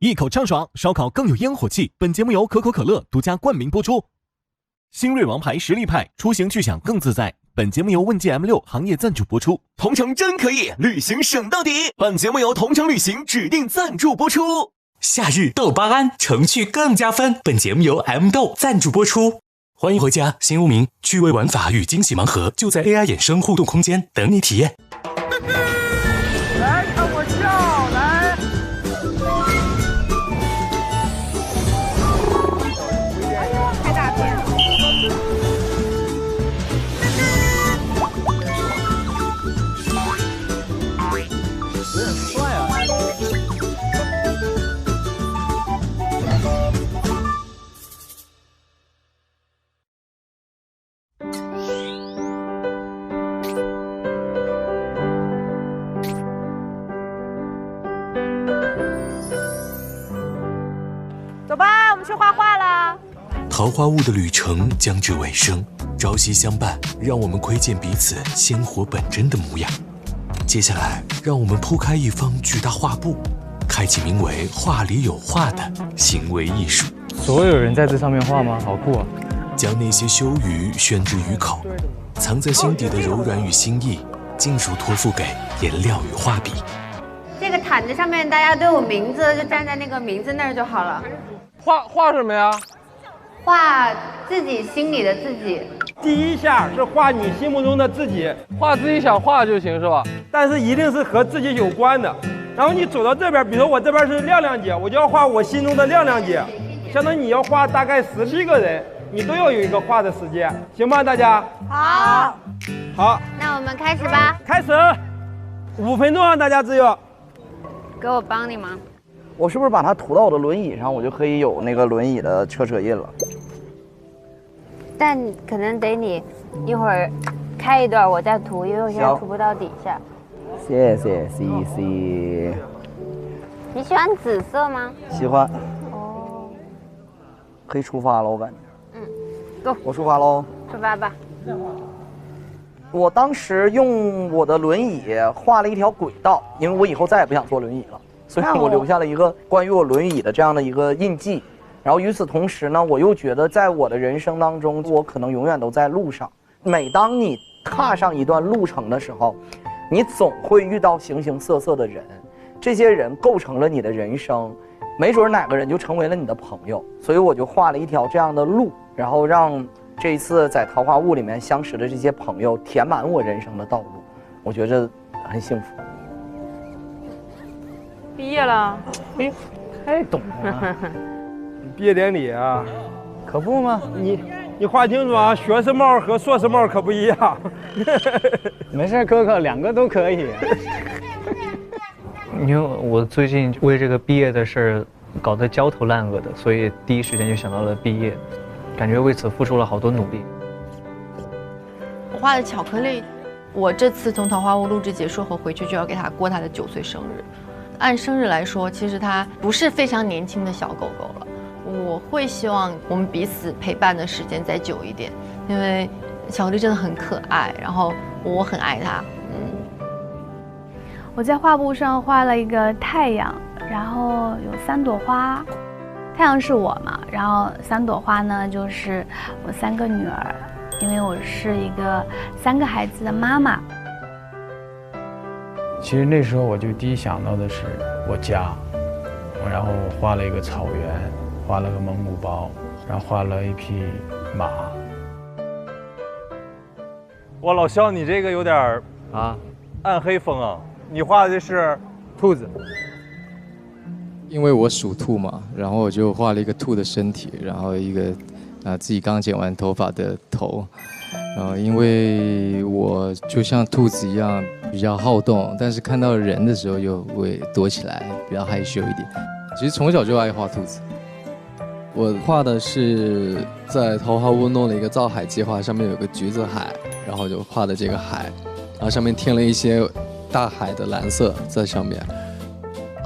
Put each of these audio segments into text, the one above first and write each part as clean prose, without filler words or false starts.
一口畅爽，烧烤更有烟火气。本节目由可口可乐独家冠名播出。新锐王牌实力派，出行去享更自在。本节目由问界 M6 行业赞助播出。同城真可以，旅行省到底。本节目由同城旅行指定赞助播出。夏日豆巴胺，城趣更加分。本节目由 M 豆赞助播出。欢迎回家，新无名趣味玩法与惊喜盲盒就在 AI 衍生互动空间等你体验。来看我笑，来。太大片了。有点帅啊！走吧，我们去画画啦。桃花坞的旅程将至尾声，朝夕相伴，让我们窥见彼此鲜活本真的模样。接下来，让我们铺开一方巨大画布，开启名为“画里有画”的行为艺术。所有人在这上面画吗？好酷啊！将那些羞于宣之于口，藏在心底的柔软与心意，尽数托付给颜料与画笔。这个毯子上面大家都有名字，就站在那个名字那儿就好了。画什么呀？画自己心里的自己。第一下是画你心目中的自己，画自己想画就行，是吧？但是一定是和自己有关的。然后你走到这边，比如说我这边是亮亮姐，我就要画我心中的亮亮姐。相当于你要画大概17个人，你都要有一个画的时间，行吗？大家？好。好，那我们开始吧。开始，5分钟啊，大家只有。给我帮你吗？我是不是把它涂到我的轮椅上，我就可以有那个轮椅的车印了？但可能得你一会儿开一段我再涂，因为我现在涂不到底下。谢谢 CC。你喜欢紫色吗？喜欢。哦。可以出发了，我感觉。Go。我出发喽。出发吧。我当时用我的轮椅画了一条轨道，因为我以后再也不想坐轮椅了，所以我留下了一个关于我轮椅的这样的一个印记。然后与此同时呢，我又觉得在我的人生当中，我可能永远都在路上。每当你踏上一段路程的时候，你总会遇到形形色色的人，这些人构成了你的人生，没准哪个人就成为了你的朋友。所以我就画了一条这样的路，然后让这一次在桃花坞里面相识的这些朋友填满我人生的道路，我觉得很幸福。毕业了。哎呦，太懂了。毕业典礼啊，可不吗？你画清楚啊，学士帽和硕士帽可不一样。没事，哥哥两个都可以。因为我最近为这个毕业的事儿搞得焦头烂额的，所以第一时间就想到了毕业，感觉为此付出了好多努力。我画的巧克力，我这次从桃花坞录制结束后回去就要给他过他的9岁生日。按生日来说，其实他不是非常年轻的小狗狗了。我会希望我们彼此陪伴的时间再久一点，因为巧克力真的很可爱，然后我很爱它。我在画布上画了一个太阳，然后有3朵花，太阳是我嘛，然后3朵花呢就是我3个女儿，因为我是一个3个孩子的妈妈。其实那时候我就第一想到的是我家，然后画了一个草原，画了个蒙古包，然后画了一匹马。哇，老肖，你这个有点暗黑风啊！你画的是兔子，因为我属兔嘛，然后我就画了一个兔的身体，然后一个自己刚剪完头发的头，然后因为我就像兔子一样比较好动，但是看到人的时候又会躲起来，比较害羞一点。其实从小就爱画兔子。我画的是在桃花坞弄了一个造海计划，上面有个橘子海，然后就画的这个海，然后上面添了一些大海的蓝色在上面。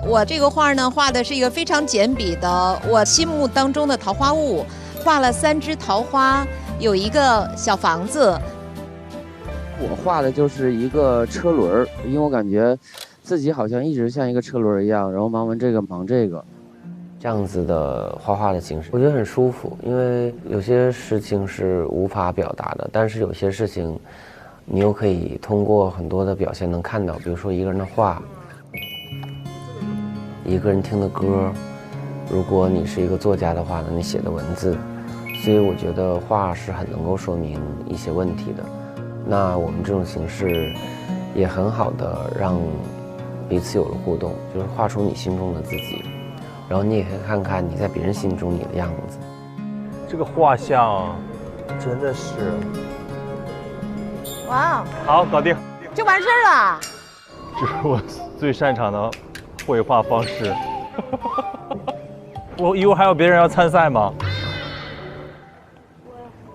我这个画呢，画的是一个非常简笔的我心目当中的桃花坞，画了3只桃花，有一个小房子。我画的就是一个车轮，因为我感觉自己好像一直像一个车轮一样，然后忙完这个忙这个，这样子的画的形式，我觉得很舒服，因为有些事情是无法表达的，但是有些事情你又可以通过很多的表现能看到，比如说一个人的画，一个人听的歌，如果你是一个作家的话呢，你写的文字，所以我觉得画是很能够说明一些问题的。那我们这种形式也很好的让彼此有了互动，就是画出你心中的自己，然后你也可以看看你在别人心中你的样子。这个画像真的是哇，好，搞定，就完事儿了。这是我最擅长的绘画方式。我一会儿还有别人要参赛吗？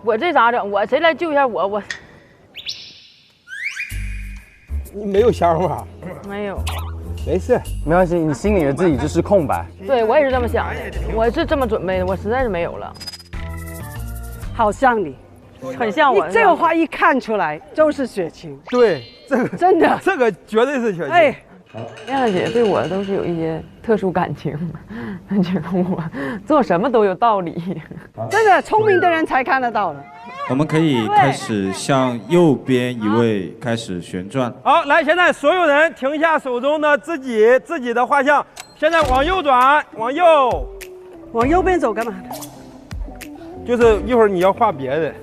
我这咋整？我谁来救一下我？你没有想法？没有。没事，没关系，你心里的自己就是空白。对，我也是这么想的，我是这么准备的，我实在是没有了。好像你，很像我。你这个画一看出来就是雪晴。对，这个真的，这个绝对是雪晴。哎，亮亮姐对我都是有一些特殊感情，她觉得我做什么都有道理。真的，聪明的人才看得到的。我们可以开始向右边一位开始旋转。好，来，现在所有人停下手中的自己的画像，现在往右转，往右边走干嘛？就是一会儿你要画别的。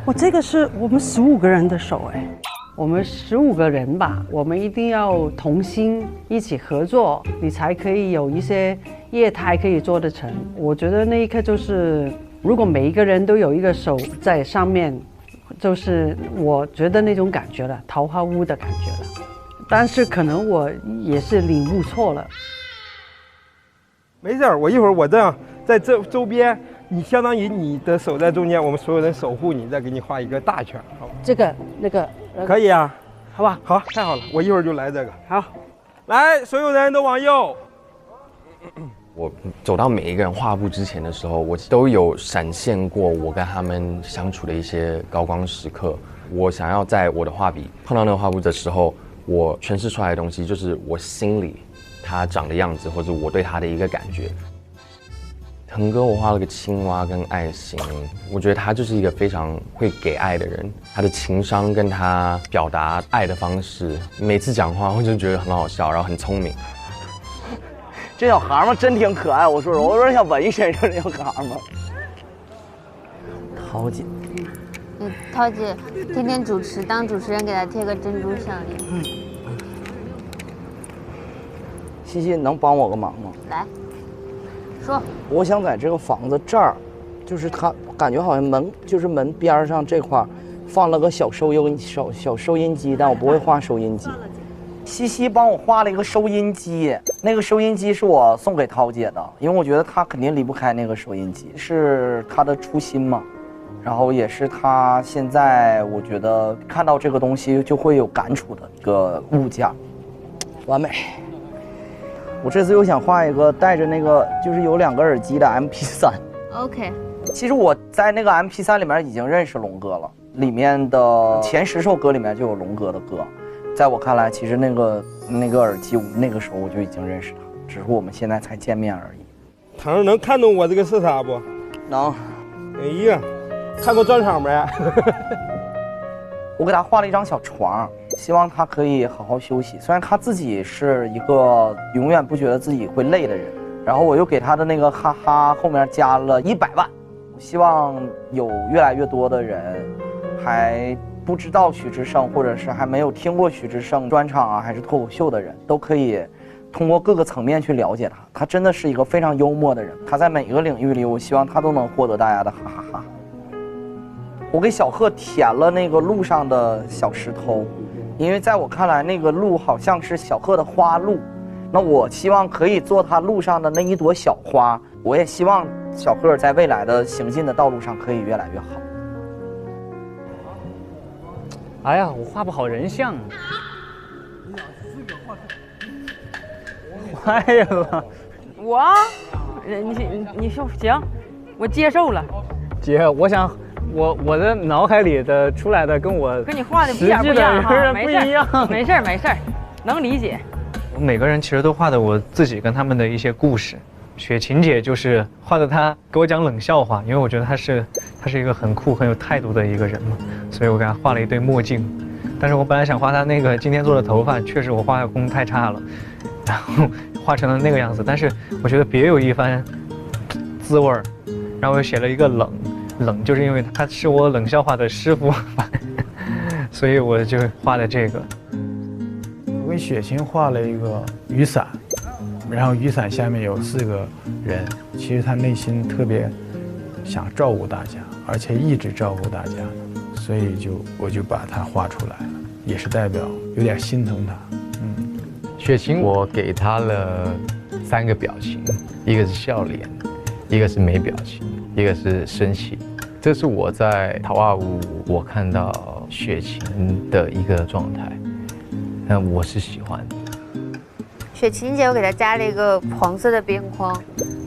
我这个是我们15个人的手哎，我们15个人吧，我们一定要同心一起合作，你才可以有一些业态可以做得成。我觉得那一刻就是。如果每一个人都有一个手在上面，就是我觉得那种感觉了，桃花坞的感觉了。但是可能我也是领悟错了。没事，我一会儿我这样在这周边，你相当于你的手在中间，我们所有人守护你，再给你画一个大圈，好吧？这个那个可以啊，好吧？好，太好了，我一会儿就来这个。好，来，所有人都往右。我走到每一个人画布之前的时候，我都有闪现过我跟他们相处的一些高光时刻。我想要在我的画笔碰到那个画布的时候，我诠释出来的东西就是我心里他长的样子，或者我对他的一个感觉。腾哥，我画了个青蛙跟爱心，我觉得他就是一个非常会给爱的人，他的情商跟他表达爱的方式，每次讲话我就觉得很好笑，然后很聪明。这小蛤蟆真挺可爱，我说我有点想闻身上这小蛤蟆。桃姐，桃姐天天主持，当主持人给她贴个珍珠项链。西西，能帮我个忙吗？来，说。我想在这个房子这儿，就是它感觉好像门边上这块放了个小收音机，但我不会画收音机。西西帮我画了一个收音机，那个收音机是我送给桃姐的，因为我觉得她肯定离不开那个收音机，是她的初心嘛，然后也是她现在我觉得看到这个东西就会有感触的一个物件，完美。我这次又想画一个带着那个就是有2个耳机的 MP3。OK。其实我在那个 MP3 里面已经认识龙哥了，里面的前10首歌里面就有龙哥的歌。在我看来，其实那个耳机，那个时候我就已经认识他，只是我们现在才见面而已。堂上能看懂我这个是啥不？能。哎呀，看过专场没？我给他画了一张小床，希望他可以好好休息。虽然他自己是一个永远不觉得自己会累的人，然后我又给他的那个哈哈后面加了100万。我希望有越来越多的人还不知道徐志胜，或者是还没有听过徐志胜专场啊，还是脱口秀的人，都可以通过各个层面去了解他。他真的是一个非常幽默的人，他在每一个领域里，我希望他都能获得大家的哈哈哈。我给小贺填了那个路上的小石头，因为在我看来，那个路好像是小贺的花路，那我希望可以做他路上的那一朵小花。我也希望小贺在未来的行进的道路上可以越来越好。哎呀，我画不好人像。坏了。你说行，我接受了。姐，我想我的脑海里的出来的跟我跟你画的一点不一样哈，没事，能理解。每个人其实都画的我自己跟他们的一些故事。雪晴姐就是画的她给我讲冷笑话，因为我觉得她是一个很酷很有态度的一个人嘛，所以我给她画了一对墨镜。但是我本来想画她那个今天做的头发，确实我画工太差了，然后画成了那个样子。但是我觉得别有一番滋味儿，然后我写了一个冷，就是因为他是我冷笑话的师傅，所以我就画了这个。我跟雪晴画了一个雨伞，然后雨伞下面有4个人，其实他内心特别想照顾大家，而且一直照顾大家的，所以我就把它画出来了，也是代表有点心疼他。雪晴，我给她了3个表情，一个是笑脸，一个是没表情，一个是生气。这是我在桃花坞我看到雪晴的一个状态，但我是喜欢的。雪晴姐，我给她加了一个黄色的边框，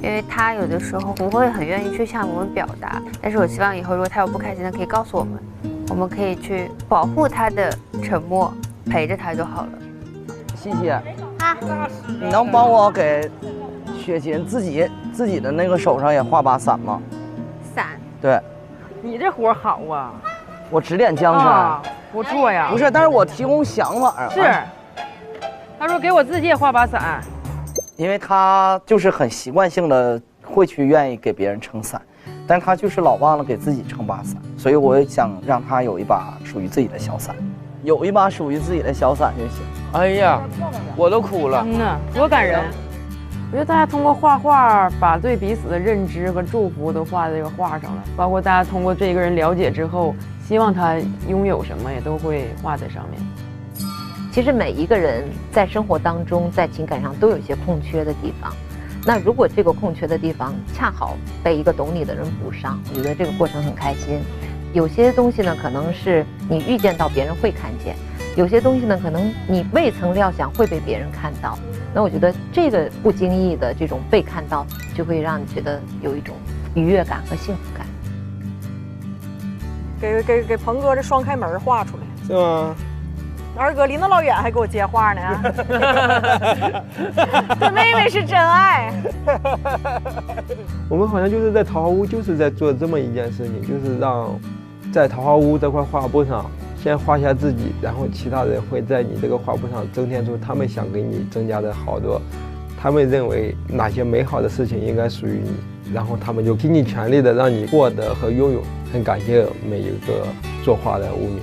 因为她有的时候不会很愿意去向我们表达，但是我希望以后如果她有不开心的，可以告诉我们，我们可以去保护她的沉默，陪着她就好了。西西，你能帮我给雪晴自己的那个手上也画把伞吗？伞。对。你这活好啊！我指点江山，不错呀。不是，但是我提供想法。是。他说给我自己也画把伞，因为他就是很习惯性的会去愿意给别人撑伞，但他就是老忘了给自己撑把伞，所以我也想让他有一把属于自己的小伞，有一把属于自己的小伞就行。哎呀，我都哭了。多感人。我觉得大家通过画画，把对彼此的认知和祝福都画在这个画上了，包括大家通过对一个人了解之后，希望他拥有什么也都会画在上面。其实每一个人在生活当中，在情感上都有一些空缺的地方。那如果这个空缺的地方恰好被一个懂你的人补上，我觉得这个过程很开心。有些东西呢，可能是你预见到别人会看见；有些东西呢，可能你未曾料想会被别人看到。那我觉得这个不经意的这种被看到，就会让你觉得有一种愉悦感和幸福感。给鹏哥这双开门画出来是吗？二哥离那老远还给我接话呢，这妹妹是真爱。我们好像就是在桃花坞，就是在做这么一件事情，就是让在桃花坞这块画布上先画下自己，然后其他人会在你这个画布上增添出他们想给你增加的好多，他们认为哪些美好的事情应该属于你，然后他们就尽尽全力的让你获得和拥有。很感谢每一个作画的无名，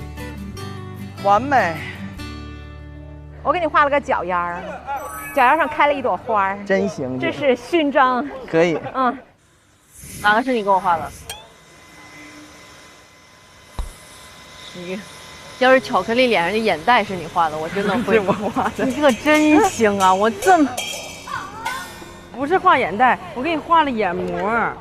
完美。我给你画了个脚丫儿，脚丫上开了一朵花，真行，这是勋章。可以。哪个是你给我画的？你要是巧克力脸上的眼袋是你画的，我真的会。是我画的。你这个真行啊！我这么不是画眼袋，我给你画了眼膜。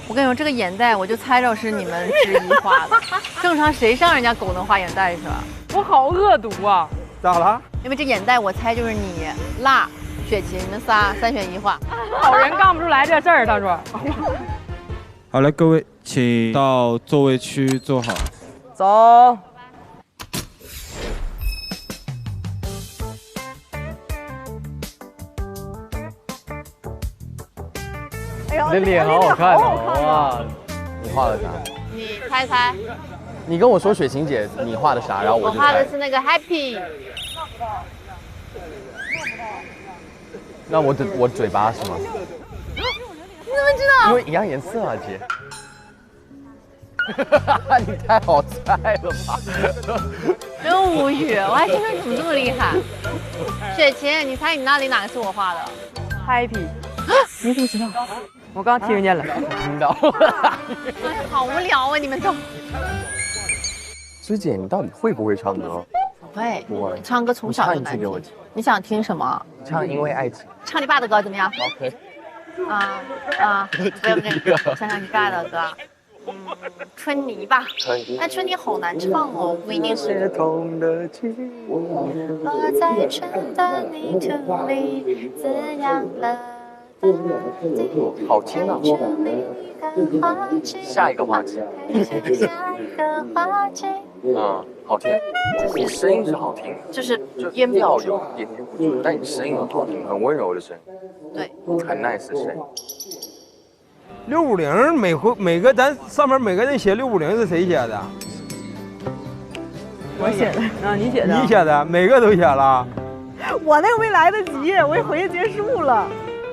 我跟你说，这个眼袋我就猜着是你们之一画的。正常谁上人家狗能画眼袋是吧？我好恶毒啊！咋了？因为这眼袋我猜就是你、辣、雪琴，你们仨3选1画。好人干不出来这事儿，他说。好了，各位，请到座位区坐好。走。哎你的脸好好看哦！哇，你画的啥？你猜猜。你跟我说雪晴姐你画的啥，然后我就猜。我画的是那个 Happy。那我嘴巴是吗？你怎么知道？因为一样颜色啊，姐。你太好猜了吧！真无语，我还心说你怎么这么厉害。雪琴，你猜你那里哪个是我画的 ？Happy。你怎么知道？我刚听见了。听到。哎，好无聊啊，你们都。师姐，你到底会不会唱歌？不会。不会。唱歌从小就难听。你想听什么？唱《因为爱情》。唱你爸的歌怎么样 ？OK。不要，想想你爸的歌。春泥吧，但春泥好难唱哦，不一定是。落在春的泥土里，滋养了。好听啊！下一个话题。下一个话题。好听，你声音是好听，就是音调有一点点不准，但你声音很好听，很温柔的声音，对，很 nice 的声音。650每个咱上面每个人写650是谁写的？我写的啊，你写的？你写的，每个都写了。我那个没来得及，我一回去结束了。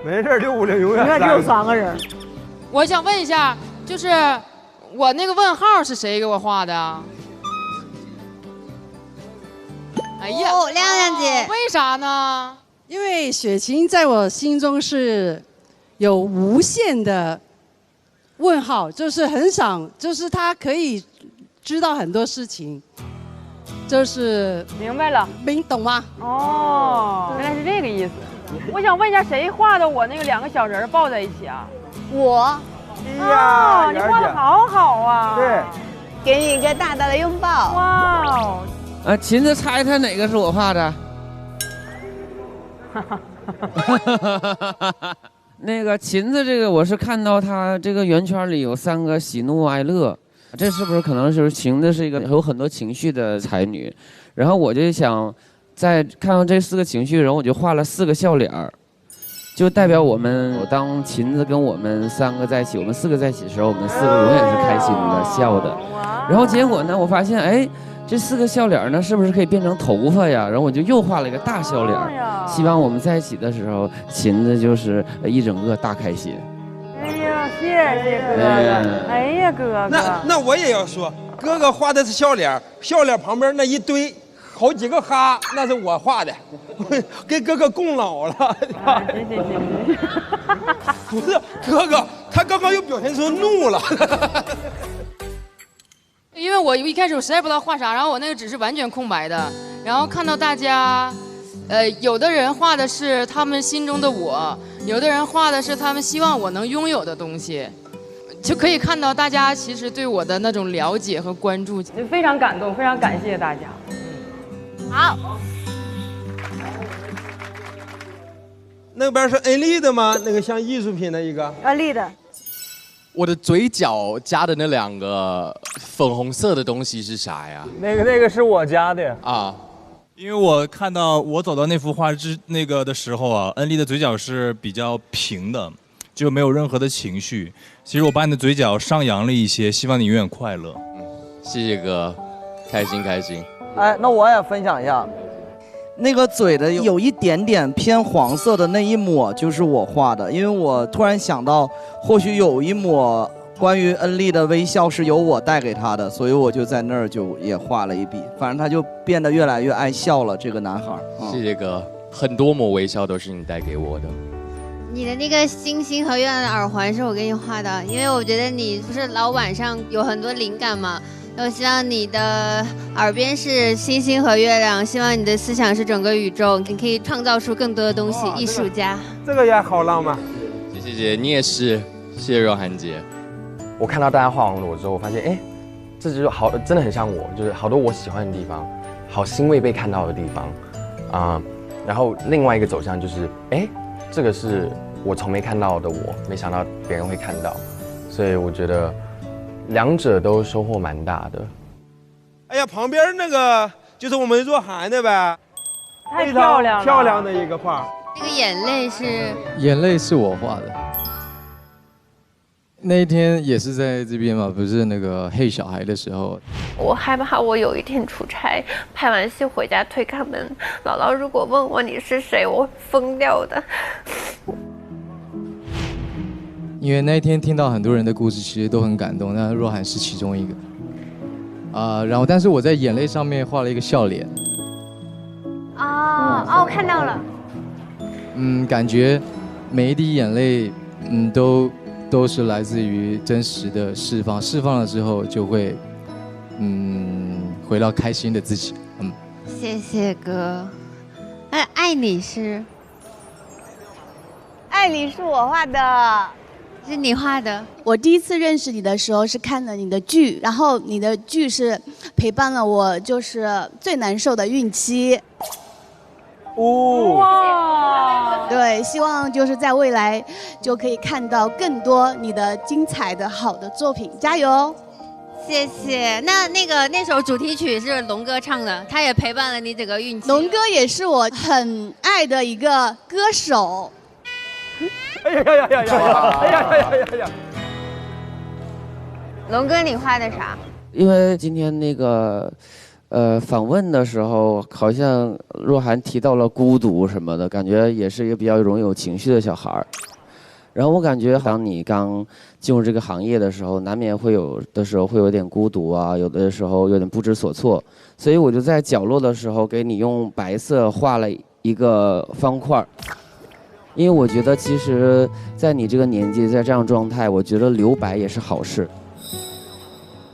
没事，650永远只有3个人。我想问一下，就是我那个问号是谁给我画的？哎呀，亮亮姐，为啥呢？因为雪晴在我心中是有无限的问号，就是很想，就是她可以知道很多事情，就是明白了，懂吗？哦，原来是这个意思。我想问一下，谁画的我那个2个小人抱在一起啊？我。哎呀，你画的好好啊！对，给你一个大大的拥抱。哇哦！芹子猜哪个是我画的？那个芹子，这个我是看到它这个圆圈里有3个喜怒哀乐，这是不是可能是芹子是一个有很多情绪的才女？然后我就想，在看到这4个情绪，然后我就画了4个笑脸儿，就代表我当芹子跟我们3个在一起，我们4个在一起的时候，我们4个永远是开心的、笑的。然后结果呢，我发现哎。这4个笑脸呢，是不是可以变成头发呀？然后我就又画了一个大笑脸，希望我们在一起的时候，芹子就是一整个大开心。哎呀，谢谢哥哥！哎呀，哥哥，那我也要说，哥哥画的是笑脸，笑脸旁边那一堆好几个哈，那是我画的，给哥哥供老了。行。不是哥哥，他刚刚又表现出怒了。因为我一开始我实在不知道画啥，然后我那个纸是完全空白的，然后看到大家，有的人画的是他们心中的我，有的人画的是他们希望我能拥有的东西，就可以看到大家其实对我的那种了解和关注，非常感动，非常感谢大家。好，那边是恩利的吗？那个像艺术品的一个。恩利的。我的嘴角加的那2个粉红色的东西是啥呀？那个是我加的啊，因为我看到我走到那幅画的时候啊，恩利的嘴角是比较平的，就没有任何的情绪。其实我把你的嘴角上扬了一些，希望你永远快乐。谢谢哥，开心。哎，那我也分享一下，那个嘴的有一点点偏黄色的那一抹就是我画的，因为我突然想到，或许有一抹关于恩利的微笑是由我带给他的，所以我就在那儿就也画了一笔，反正他就变得越来越爱笑了，这个男孩。谢谢哥，很多抹微笑都是你带给我的。你的那个星星和月亮的耳环是我给你画的，因为我觉得你不是老晚上有很多灵感嘛。我希望你的耳边是星星和月亮，希望你的思想是整个宇宙，你可以创造出更多的东西。艺术家，这个也好浪漫。谢谢，你也是，谢谢若涵姐。我看到大家画完我之后，我发现，哎，这就是好，真的很像我，就是好多我喜欢的地方，好欣慰被看到的地方，然后另外一个走向就是，哎，这个是我从没看到的我，没想到别人会看到，所以我觉得。2者都收获蛮大的。哎呀，旁边那个就是我们若涵的呗，太漂亮了，漂亮的一个画。那个眼泪是我画的。那一天也是在这边嘛，不是那个黑小孩的时候。我害怕我有一天出差，拍完戏回家推开门，姥姥如果问我你是谁，我会疯掉的。因为那一天听到很多人的故事，其实都很感动，那若涵是其中一个。然后但是我在眼泪上面画了一个笑脸。我看到了。感觉每一滴眼泪，都是来自于真实的释放，释放了之后就会，回到开心的自己。谢谢哥。爱你是我画的。是你画的。我第一次认识你的时候是看了你的剧，然后你的剧是陪伴了我，就是最难受的孕期。哇！对，希望就是在未来就可以看到更多你的精彩的好的作品，加油！谢谢。那首主题曲是龙哥唱的，他也陪伴了你整个孕期。龙哥也是我很爱的一个歌手。哎呀呀呀呀呀！哎呀呀呀呀呀！龙哥，你画的啥？因为今天那个访问的时候，好像若涵提到了孤独什么的，感觉也是一个比较容易有情绪的小孩儿。然后我感觉，当你刚进入这个行业的时候，难免会有的时候会有点孤独啊，有的时候有点不知所措。所以我就在角落的时候给你用白色画了一个方块，因为我觉得其实，在你这个年纪，在这样状态，我觉得留白也是好事。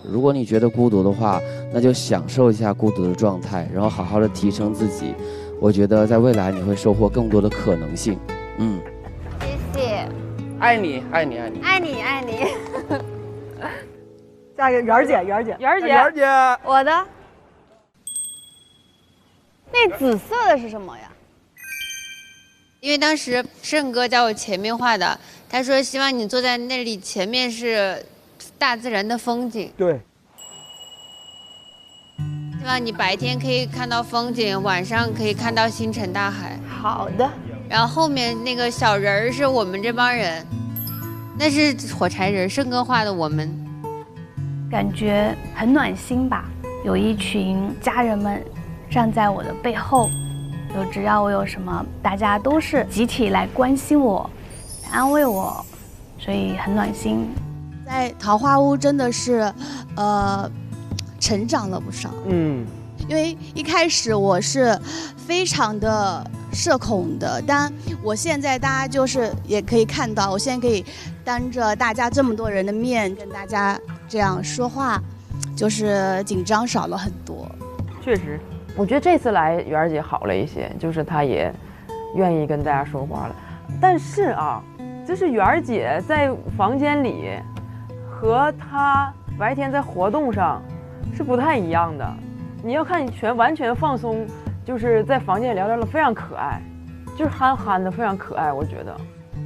如果你觉得孤独的话，那就享受一下孤独的状态，然后好好的提升自己。我觉得在未来你会收获更多的可能性。谢谢，爱你，爱你，爱你，爱你，爱你。下一个圆儿姐，圆儿姐，圆儿姐，圆儿姐，我的。那紫色的是什么呀？因为当时盛哥叫我前面画的，他说希望你坐在那里，前面是大自然的风景。对。希望你白天可以看到风景，晚上可以看到星辰大海。好的。然后后面那个小人儿是我们这帮人，那是火柴人，盛哥画的我们。感觉很暖心吧，有一群家人们站在我的背后，只要我有什么，大家都是集体来关心我、安慰我，所以很暖心。在桃花坞真的是，成长了不少。因为一开始我是非常的社恐的，但我现在大家就是也可以看到，我现在可以当着大家这么多人的面跟大家这样说话，就是紧张少了很多。确实，我觉得这次来圆儿姐好了一些，就是她也愿意跟大家说话了。但是啊，就是圆儿姐在房间里和她白天在活动上是不太一样的。你要看完全放松，就是在房间里聊天了，非常可爱，就是憨憨的，非常可爱。我觉得，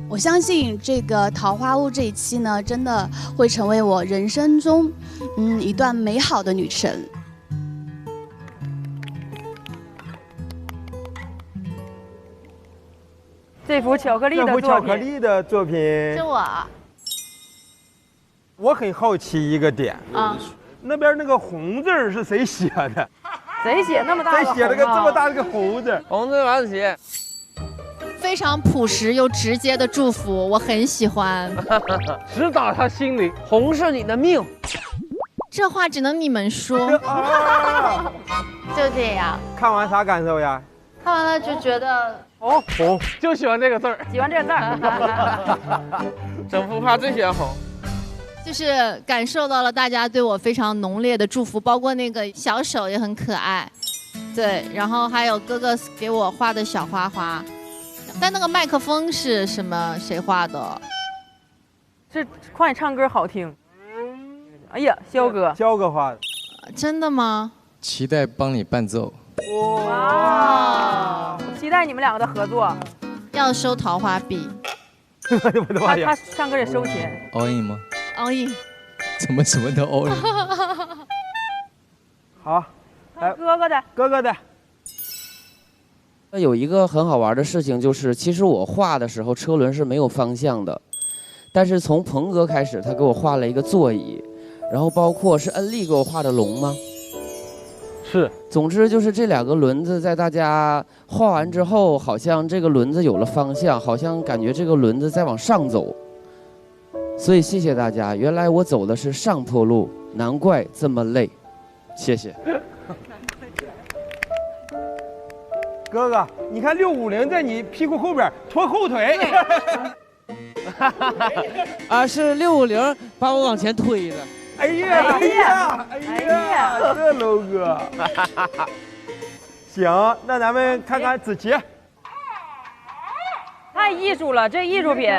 我相信这个桃花坞这一期呢，真的会成为我人生中一段美好的旅程。这幅巧克力的作品，这幅巧克力的作品是我。我很好奇一个点啊。那边那个红字是谁写的？谁写那么大的红啊？谁写了个这么大的个红字？红字王子写。非常朴实又直接的祝福，我很喜欢。直打他心里，红是你的命。这话只能你们说。就这样。看完啥感受呀？看完了就觉得红，就喜欢这个字儿，喜欢这个字儿。整幅画最喜欢红。就是感受到了大家对我非常浓烈的祝福，包括那个小手也很可爱，对，然后还有哥哥给我画的小花花，但那个麦克风是什么？谁画的？是夸你唱歌好听。哎呀，肖哥画的，真的吗？期待帮你伴奏。哇！期待你们两个的合作。要收桃花币。他唱歌也收钱。all in 吗？ all in。怎么什么都 all in？ 好，来哥哥的。有一个很好玩的事情就是，其实我画的时候车轮是没有方向的，但是从鹏哥开始，他给我画了一个座椅，然后包括是恩利给我画的龙吗？是。总之就是这两个轮子在大家画完之后，好像这个轮子有了方向，好像感觉这个轮子在往上走。所以谢谢大家，原来我走的是上坡路，难怪这么累，谢谢。哥哥，你看650在你屁股后边拖后腿。啊，是650把我往前推的。哎呀，这楼哥。行，那咱们看看子琪。太艺术了，这艺术品。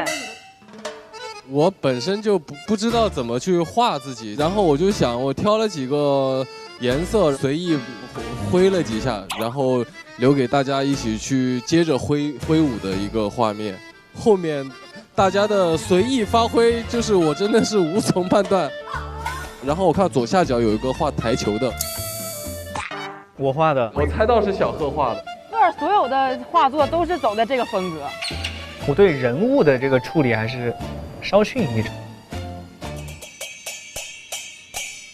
我本身就不知道怎么去画自己，然后我就想，我挑了几个颜色，随意挥了几下，然后留给大家一起去接着挥舞的一个画面。后面大家的随意发挥，就是我真的是无从判断。然后我看左下角有一个画台球的，我画的，我猜到是小贺画的。赫尔所有的画作都是走的这个风格。我对人物的这个处理还是稍逊一筹。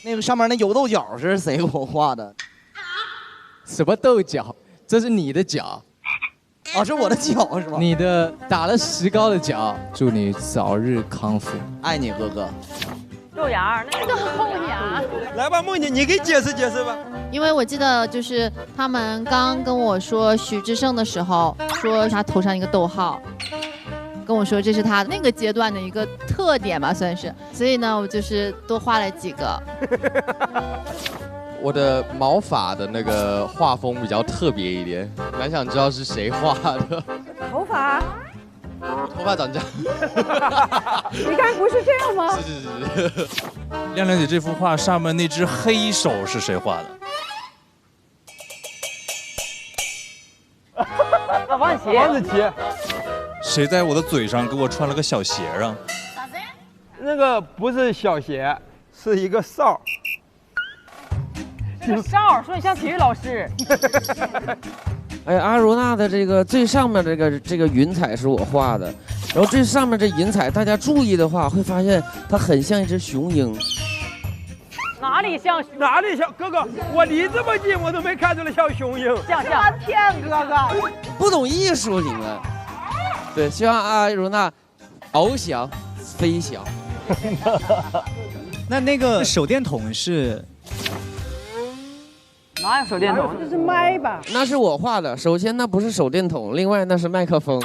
那个上面那油豆角是谁给我画的？什么豆角？这是你的脚。哦，是我的脚是吧？你的打了石膏的脚。祝你早日康复，爱你哥哥。豆芽，那个豆芽。来吧，梦姐，你给解释解释吧。因为我记得就是他们刚跟我说许志胜的时候，说他头上一个逗号，跟我说这是他那个阶段的一个特点吧，算是。所以呢，我就是多画了几个。我的毛发的那个画风比较特别一点，蛮想知道是谁画的。头发？头发长这样。你刚不是这样吗？是。亮亮姐这幅画上面那只黑手是谁画的？王子王子琪。谁在我的嘴上给我穿了个小鞋啊？那个不是小鞋，是一个哨。这个哨说你像体育老师。哎，阿如娜的这个最上面这个云彩是我画的，然后最上面这云彩，大家注意的话会发现它很像一只雄鹰。哪里像？哪里像？哥哥，我离这么近，我都没看出来像雄鹰。像骗哥哥，不懂艺术你们。对，希望阿如娜翱翔飞翔。那个手电筒是？哪有手电筒？这是麦吧？那是我画的。首先那不是手电筒，另外那是麦克风。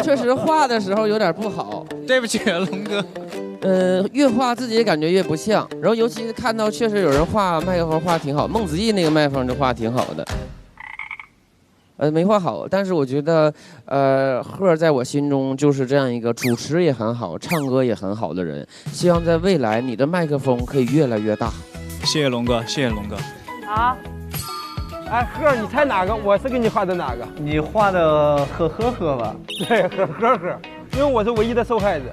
确实画的时候有点不好，对不起，龙哥。越画自己感觉越不像。然后尤其是看到确实有人画麦克风画挺好，孟子义那个麦克风就画挺好的。没画好，但是我觉得，赫在我心中就是这样一个主持也很好、唱歌也很好的人。希望在未来你的麦克风可以越来越大。谢谢龙哥，谢谢龙哥。好。哎，赫，你猜哪个？我是给你画的哪个？你画的呵吧？对，呵，因为我是唯一的受害者。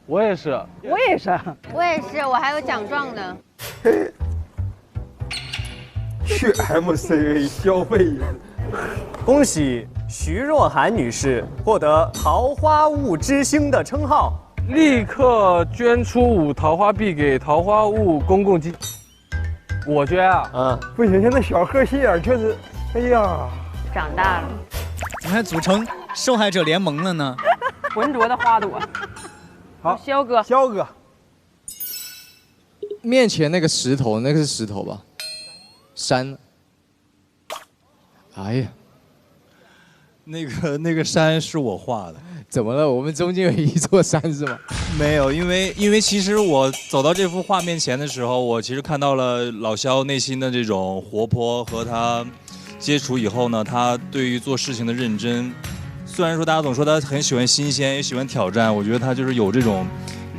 我也是。我也是。我也是，我还有奖状呢。去 MCA 消费。恭喜徐若涵女士获得桃花坞之星的称号，立刻捐出5桃花币给桃花坞公共基金。我捐啊，不行，现在小贺心眼确实，哎呀，长大了，怎么还组成受害者联盟了呢？浑浊的花朵。好，肖哥，面前那个石头，那个是石头吧？山。哎呀，那个山是我画的。怎么了？我们中间有一座山是吗？没有，因为其实我走到这幅画面前的时候，我其实看到了老肖内心的这种活泼和他接触以后呢，他对于做事情的认真。虽然说大家总说他很喜欢新鲜，也喜欢挑战，我觉得他就是有这种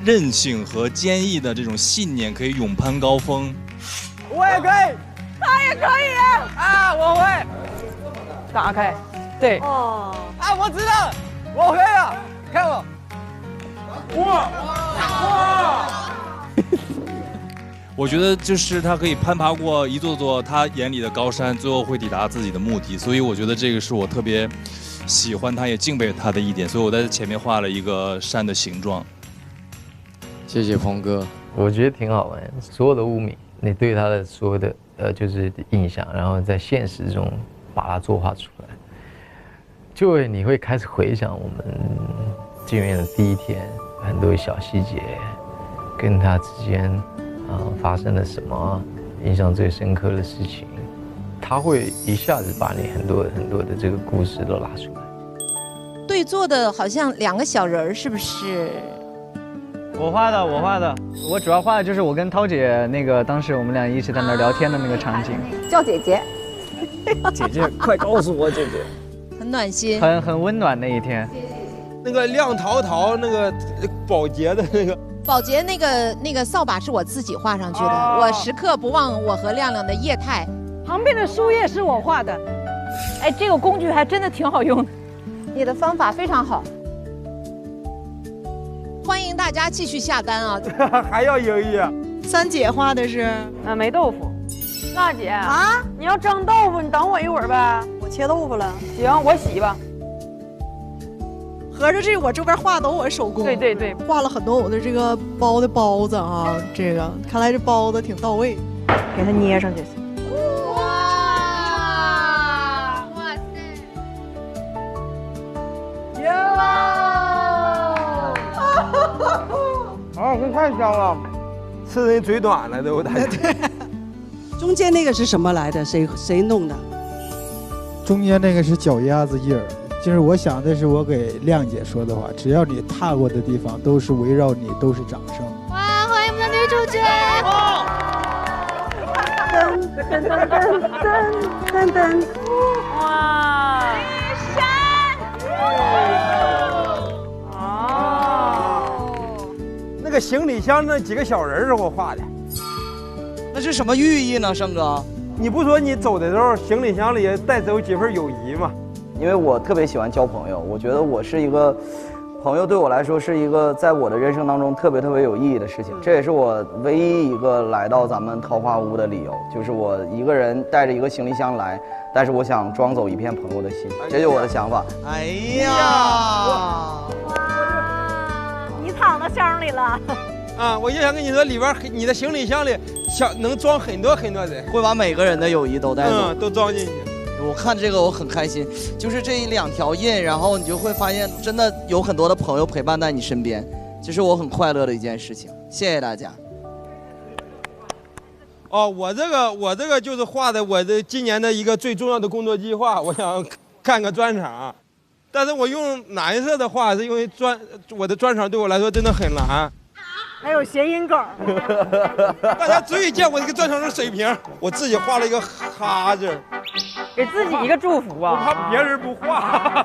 韧性和坚毅的这种信念，可以勇攀高峰。我也可以，他也可以啊，我会。打开，对。哦。啊，我知道。我可以啊，看我，哇！我觉得就是他可以攀爬过一座座他眼里的高山，最后会抵达自己的目的。所以我觉得这个是我特别喜欢他，也敬佩他的一点。所以我在前面画了一个山的形状。谢谢鹏哥，我觉得挺好玩。所有的物品，你对他的所有的就是印象，然后在现实中把它作画出来。就会你会开始回想我们见面的第一天，很多小细节，跟他之间发生了什么，印象最深刻的事情，他会一下子把你很多的这个故事都拉出来。对坐的好像2个小人儿，是不是？我画的，我主要画的就是我跟涛姐那个当时我们俩一起在那聊天的那个场景。叫姐姐。姐姐，快告诉我，姐姐。很暖心，很温暖那一天。那个亮桃桃，那个保洁的那个，保洁那个扫把是我自己画上去的。我时刻不忘我和亮亮的业态。旁边的树叶是我画的。哎，这个工具还真的挺好用的。你的方法非常好。欢迎大家继续下单啊！还要赢一。三姐画的是没豆腐。娜姐啊，你要蒸豆腐，你等我一会儿呗。我切豆腐了。行，我洗吧。合着这我这边画都我手工。对对对，画了很多我的这个包的包子啊，这个看来这包子挺到位，给它捏上去。这太香了，吃人嘴短了都。对，中间那个是什么来的？谁弄的？中间那个是脚丫子印儿，就是我想的是我给亮姐说的话，只要你踏过的地方都是围绕你，都是掌声。哇，欢迎我们的女主角！噔噔噔噔噔噔！哇！女那个行李箱那几个小人是我画的，那是什么寓意呢，胜哥？你不说你走的时候行李箱里带走几份友谊吗？因为我特别喜欢交朋友，我觉得我是一个朋友，对我来说是一个在我的人生当中特别有意义的事情。这也是我唯一一个来到咱们桃花坞的理由，就是我一个人带着一个行李箱来，但是我想装走一片朋友的心，这就是我的想法。哎呀！你躺到箱里了。啊，我就想跟你说，里边你的行李箱里能装很多人，会把每个人的友谊都带走，都装进去。我看这个我很开心，就是这2条印，然后你就会发现真的有很多的朋友陪伴在你身边，这是我很快乐的一件事情。谢谢大家。哦，我这个就是画的我的今年的一个最重要的工作计划，我想干个专场，但是我用蓝色的画是因为我的专场对我来说真的很难。还有谐音梗，大家足以见我这个专场的水平。我自己画了一个哈字，给自己一个祝福啊！我怕别人不画，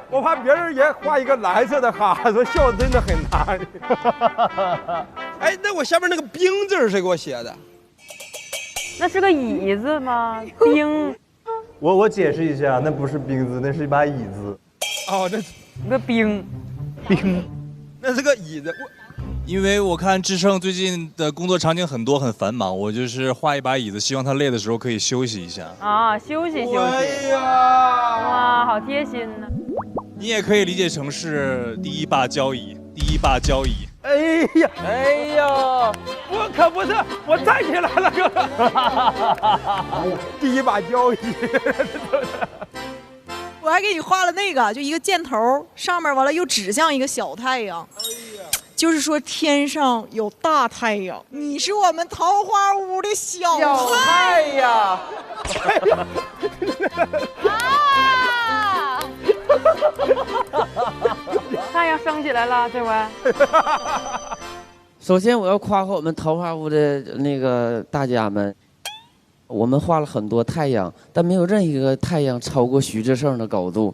我怕别人也画一个蓝色的哈，说笑的真的很难。哎，那我下面那个冰字谁给我写的？那是个椅子吗？冰。我解释一下，那不是冰字，那是一把椅子。哦，那一个冰，那是个椅子。因为我看志胜最近的工作场景很多，很繁忙，我就是画一把椅子，希望他累的时候可以休息一下。啊，休息。哎呀，哇，好贴心呢。你也可以理解成是第一把交椅。哎呀，哎呀，我可不是，我站起来了，哥。第一把交椅。我还给你画了那个，就一个箭头，上面完了又指向一个小太阳。就是说天上有大太阳，你是我们桃花坞的小太阳。啊！太阳升起来了，这回。首先，我要夸夸我们桃花坞的那个大家们，我们画了很多太阳，但没有任一个太阳超过徐志胜的高度。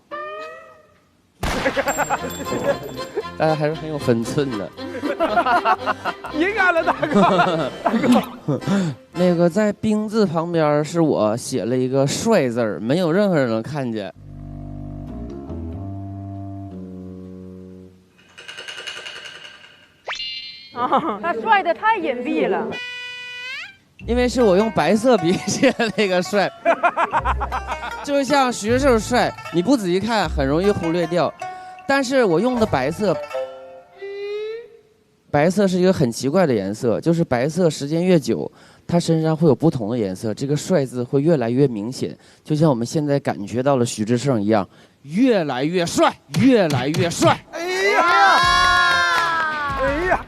大家还是很有分寸的。敏感了，大哥。那个在冰字旁边是我写了一个帅字儿，没有任何人能看见。啊，他帅的太隐蔽了。因为是我用白色笔写那个帅，就像徐志胜帅，你不仔细看很容易忽略掉。但是我用的白色是一个很奇怪的颜色，就是白色时间越久，它身上会有不同的颜色，这个帅字会越来越明显，就像我们现在感觉到了徐志胜一样，越来越帅，越来越帅。哎呀，哎呀，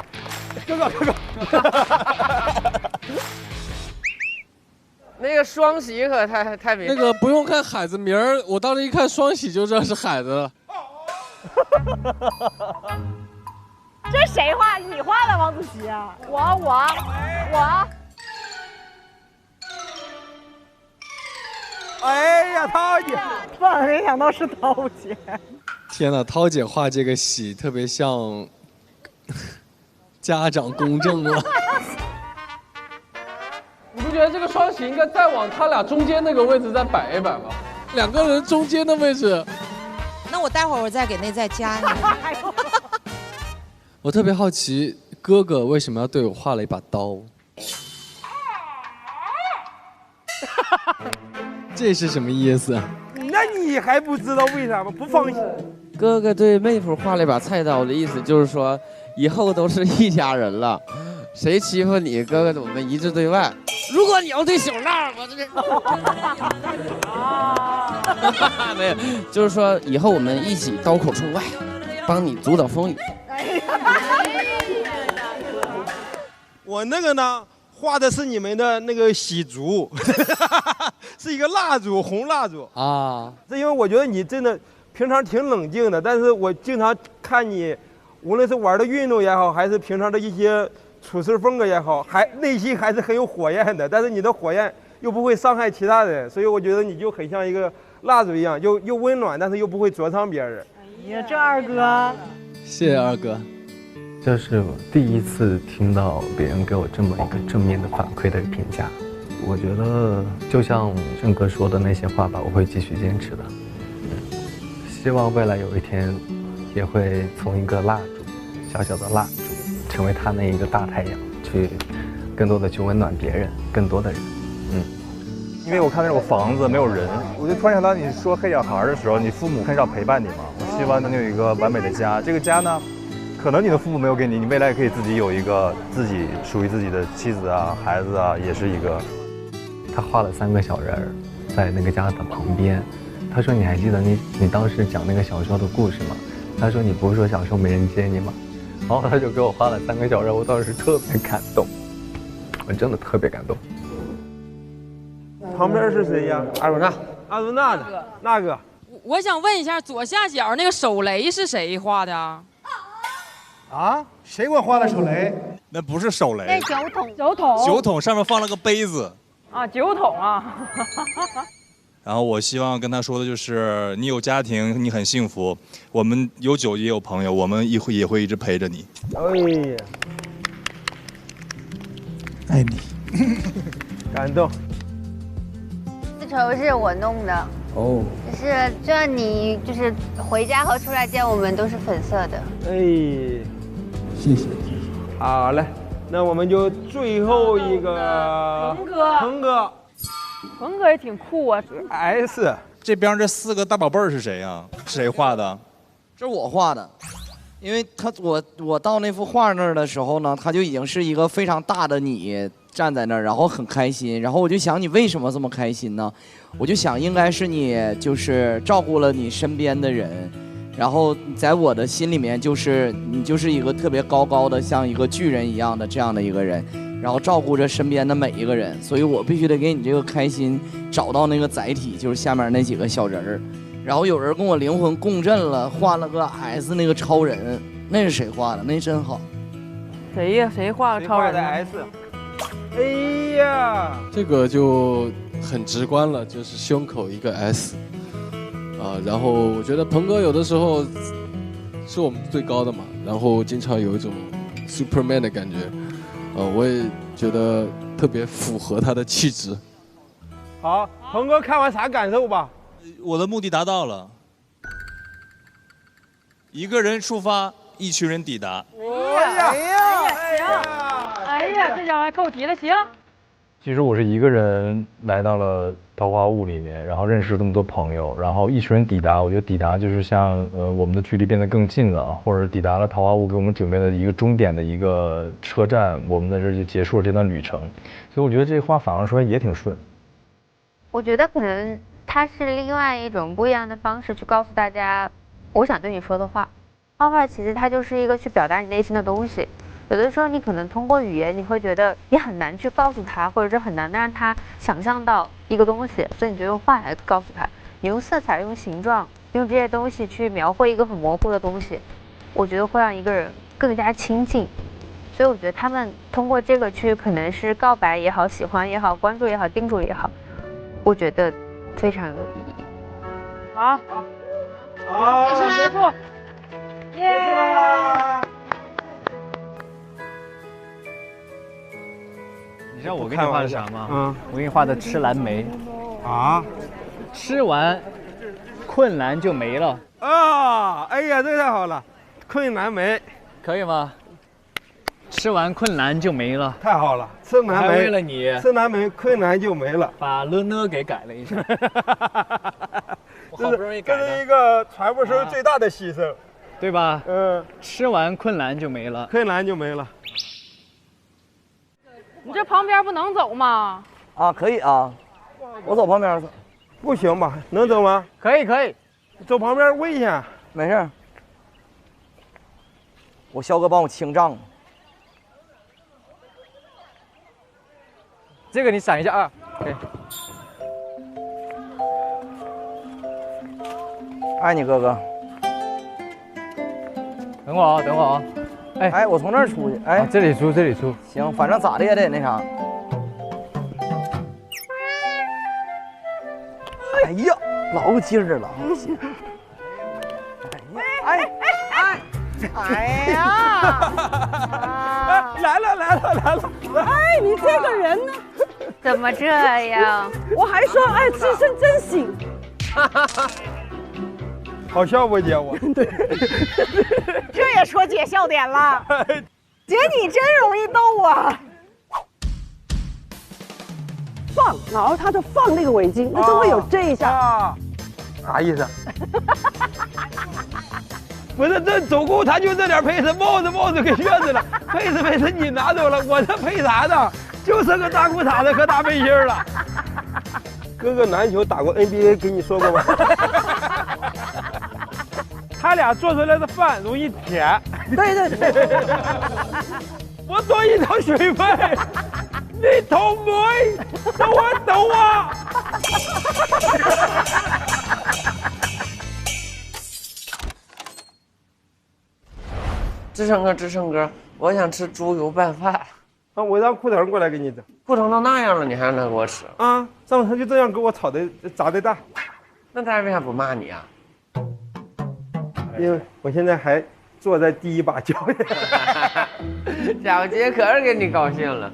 哥哥。那个双喜可太明。那个不用看海子名儿，我当时一看双喜就知道是海子了。这谁画？你画的王子琪啊？我。哎呀，涛姐，万万没想到是涛姐。天哪，涛姐画这个喜特别像家长公证了。你不觉得这个双喜应该再往他俩中间那个位置再摆一摆吗？两个人中间的位置。那我待会儿我再给那再加你。我特别好奇哥哥为什么要对我画了一把刀。这是什么意思？那你还不知道为啥吗？不放心。哥哥对妹夫画了一把菜刀的意思就是说，以后都是一家人了，谁欺负你，哥哥我们一致对外。如果你要对小浪，我这没有，就是说以后我们一起刀口冲外，帮你阻挡风雨。我那个呢，画的是你们的那个喜烛，是一个蜡烛，红蜡烛啊。这因为我觉得你真的平常挺冷静的，但是我经常看你，无论是玩的运动也好，还是平常的一些处事风格也好，还内心还是很有火焰的。但是你的火焰又不会伤害其他人，所以我觉得你就很像一个蜡烛一样，又温暖，但是又不会灼伤别人。哎呀，这二哥，谢谢二哥。这是我第一次听到别人给我这么一个正面的反馈的评价，我觉得就像郑哥说的那些话吧，我会继续坚持的。希望未来有一天，也会从一个蜡烛，小小的蜡烛，成为他那一个大太阳，去更多的去温暖别人，更多的人。因为我看那种房子没有人，我就突然想到你说黑小孩的时候，你父母很少陪伴你嘛。我希望能有一个完美的家，这个家呢，可能你的父母没有给你，你未来也可以自己有一个自己属于自己的妻子啊、孩子啊，也是一个。他画了3个小人儿，在那个家的旁边。他说：“你还记得你当时讲那个小时候的故事吗？”他说：“你不是说小时候没人接你吗？”然后他就给我画了3个小人，我当时特别感动，我真的特别感动。旁边是谁呀？阿鲁纳，阿鲁纳的那个。我想问一下，左下角那个手雷是谁画的啊？啊？谁给我画的手雷？那不是手雷，那酒桶，酒桶上面放了个杯子。啊，酒桶啊。然后我希望跟他说的就是，你有家庭，你很幸福，我们有酒也有朋友，我们也会一直陪着你。哎呀，爱你，感动。丝绸是我弄的，哦，就是这样，你就是回家和出来见我们都是粉色的。哎，谢谢。好嘞，那我们就最后一个鹏哥。鹏哥也挺酷啊 ，S 这边这4个大宝贝儿是谁呀？是谁画的？这是我画的，因为我到那幅画那儿的时候呢，他就已经是一个非常大的你站在那儿，然后很开心，然后我就想你为什么这么开心呢？我就想应该是你就是照顾了你身边的人，然后在我的心里面就是你就是一个特别高高的像一个巨人一样的这样的一个人。然后照顾着身边的每一个人，所以我必须得给你这个开心找到那个载体，就是下面那几个小人儿。然后有人跟我灵魂共振了，画了个 S 那个超人，那是谁画的？那真好。谁呀？谁画的超人？的 S。哎呀，这个就很直观了，就是胸口一个 S，然后我觉得鹏哥有的时候是我们最高的嘛，然后经常有一种 Superman 的感觉。我也觉得特别符合他的气质。好，鹏哥看完啥感受吧？我的目的达到了，一个人出发，一群人抵达。哎呀，这家伙还扣题了，行。其实我是一个人来到了桃花坞里面，然后认识了这么多朋友，然后一群人抵达。我觉得抵达就是像我们的距离变得更近了，或者抵达了桃花坞给我们准备的一个终点的一个车站，我们在这就结束了这段旅程。所以我觉得这话反而说也挺顺。我觉得可能它是另外一种不一样的方式去告诉大家我想对你说的话。画画其实它就是一个去表达你内心的东西。有的时候你可能通过语言，你会觉得你很难去告诉他，或者是很难让他想象到一个东西，所以你就用画来告诉他。你用色彩、用形状、用这些东西去描绘一个很模糊的东西，我觉得会让一个人更加亲近。所以我觉得他们通过这个去，可能是告白也好、喜欢也好、关注也好、叮嘱也好，我觉得非常有意义。好，结束，耶！你知道我给你画的啥吗？我给你画的吃蓝莓。啊？吃完，困难就没了。啊！哎呀，这太好了，困蓝莓，可以吗？吃完困难就没了。太好了，吃难还没为了你，吃难没困难就没了。把呢给改了一下。我好不容易改的。这是一个传播声最大的牺牲，对吧？吃完困难就没了。困难就没了。你这旁边不能走吗？啊，可以啊，我走旁边走。不行吧？能走吗？可以，走旁边危险。没事。我肖哥帮我清账。这个你闪一下啊。对。爱你哥哥。等我啊，等我啊。哎，我从这儿出去。哎，这里出，这里出。行，反正咋的也得那啥。哎呀，老有劲儿了。哎呀！来了！哎，你这个人呢？怎么这样？我还说，哎，自身真行。好笑不姐我？对，这也说姐笑点了。姐你真容易逗啊！放，然后他就放那个围巾，他就会有这一下。啥意思？不是这总共他就这点配饰，帽子给炫子了，配饰你拿走了，我这配啥呢？就剩个大裤衩子和大背心了。哥哥篮球打过 NBA， 跟你说过吗？他俩做出来的饭容易甜。对。我多一条水费，你同唔會？等我。志成哥，我想吃猪油拌饭。啊，我让裤腾过来给你整。裤腾都那样了，你还让他给我吃？啊，上次他就这样给我炒的炸的蛋。那他为啥不骂你啊？因为我现在还坐在第一把交椅。小杰可是给你高兴了。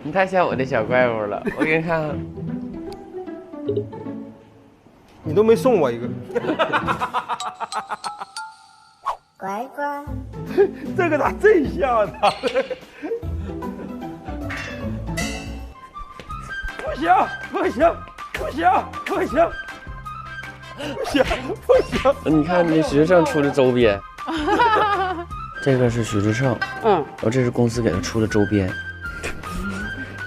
你太像我的小怪物了，我给你看看。你都没送我一个。乖乖，这个咋真像呢？不行！你看这徐志胜出的周边，这个是徐志胜，这是公司给他出的周边。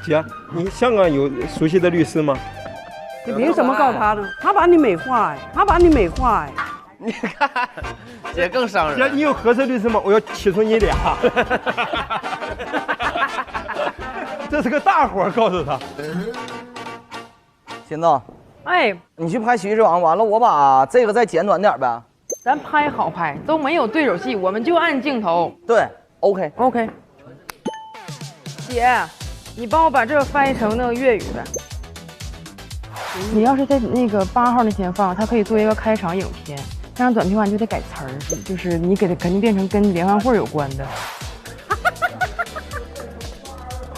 姐，你香港有熟悉的律师吗？你凭什么告他呢？他把你美化哎，你看，姐更伤人。姐，你有合适律师吗？我要起诉你俩。这是个大活，告诉他。鑫子，哎，你去拍《喜剧之王》，完了我把这个再剪短点呗。咱拍好拍，都没有对手戏，我们就按镜头。对 ，OK。姐，你帮我把这个翻译成那个粤语呗。你要是在那个8号那天放，它可以做一个开场影片。这样短片完就得改词儿，就是你给它肯定变成跟联欢会有关的。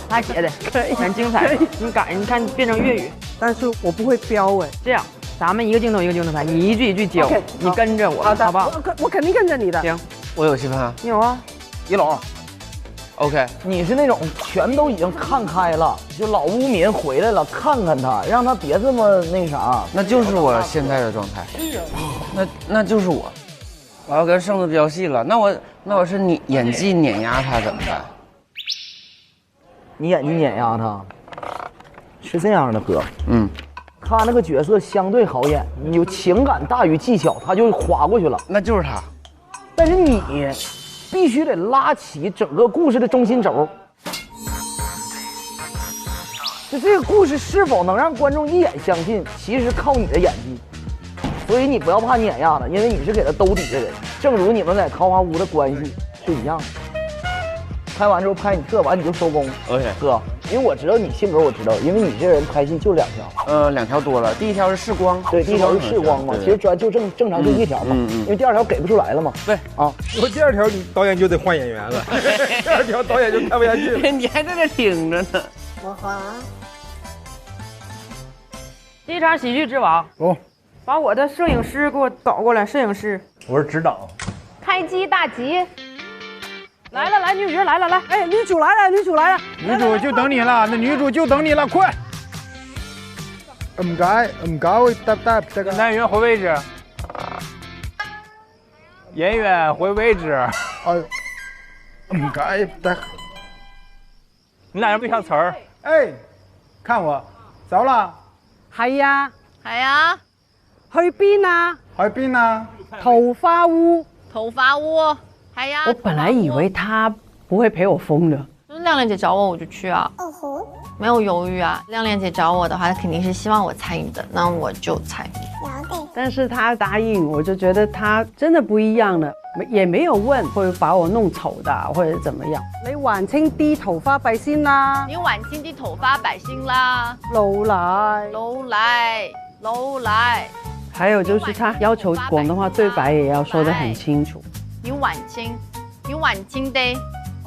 他写的很精彩，你改，你看变成粤语。但是我不会标哎。这样，咱们一个镜头一个镜头拍，你一句一句教，你跟着我，好不好？我肯定跟着你的。行，我有戏份啊。你有啊，一龙。OK， 你是那种全都已经看开了，就老污民回来了，看看他，让他别这么那啥。那就是我现在的状态。那就是我要跟胜子飙戏了。那我是你演技碾压他怎么办？你演技碾压他，是这样的哥。他那个角色相对好演，你有情感大于技巧，他就划过去了。那就是他。但是你必须得拉起整个故事的中心轴，就这个故事是否能让观众一眼相信，其实靠你的演技。所以你不要怕你碾压他，因为你是给他兜底的人，正如你们在桃花坞的关系是一样的。拍完之后拍你特完你就收工。OK， 哥，因为我知道你性格，我知道，因为你这人拍戏就2条。2条多了，第1条是视光，对，第1条是视光嘛，其实就正常就1条嘛，因为第2条给不出来了嘛。对啊，我第2条你导演就得换演员了，第2条导演就看不下去了。你还在这挺着呢。我花。第一场喜剧之王，把我的摄影师给我找过来，摄影师。我是指导。开机大吉。来了，来女角来了，来，哎，女主来了，女主来了，女主就等你了，那女主就等你了，快！唔該，这个男演员回位置，演员回位置。哎，唔該得。你俩有对上词儿？哎，看我，走啦。係啊，係啊，去邊啊？去邊啊？桃花坞。桃花坞，係啊。我本来以为他不会陪我疯的。亮亮姐找我，我就去啊，没有犹豫啊。亮亮姐找我的话，她肯定是希望我参与的，那我就参与。但是他答应，我就觉得他真的不一样了，也沒有問會把我弄醜的或者怎麼樣。你還清啲頭花幣先啦，你還清啲頭花幣先啦。老來，老來，老來。還有就是他要求廣東話對白也要說得很清楚。你還清，你還清啲。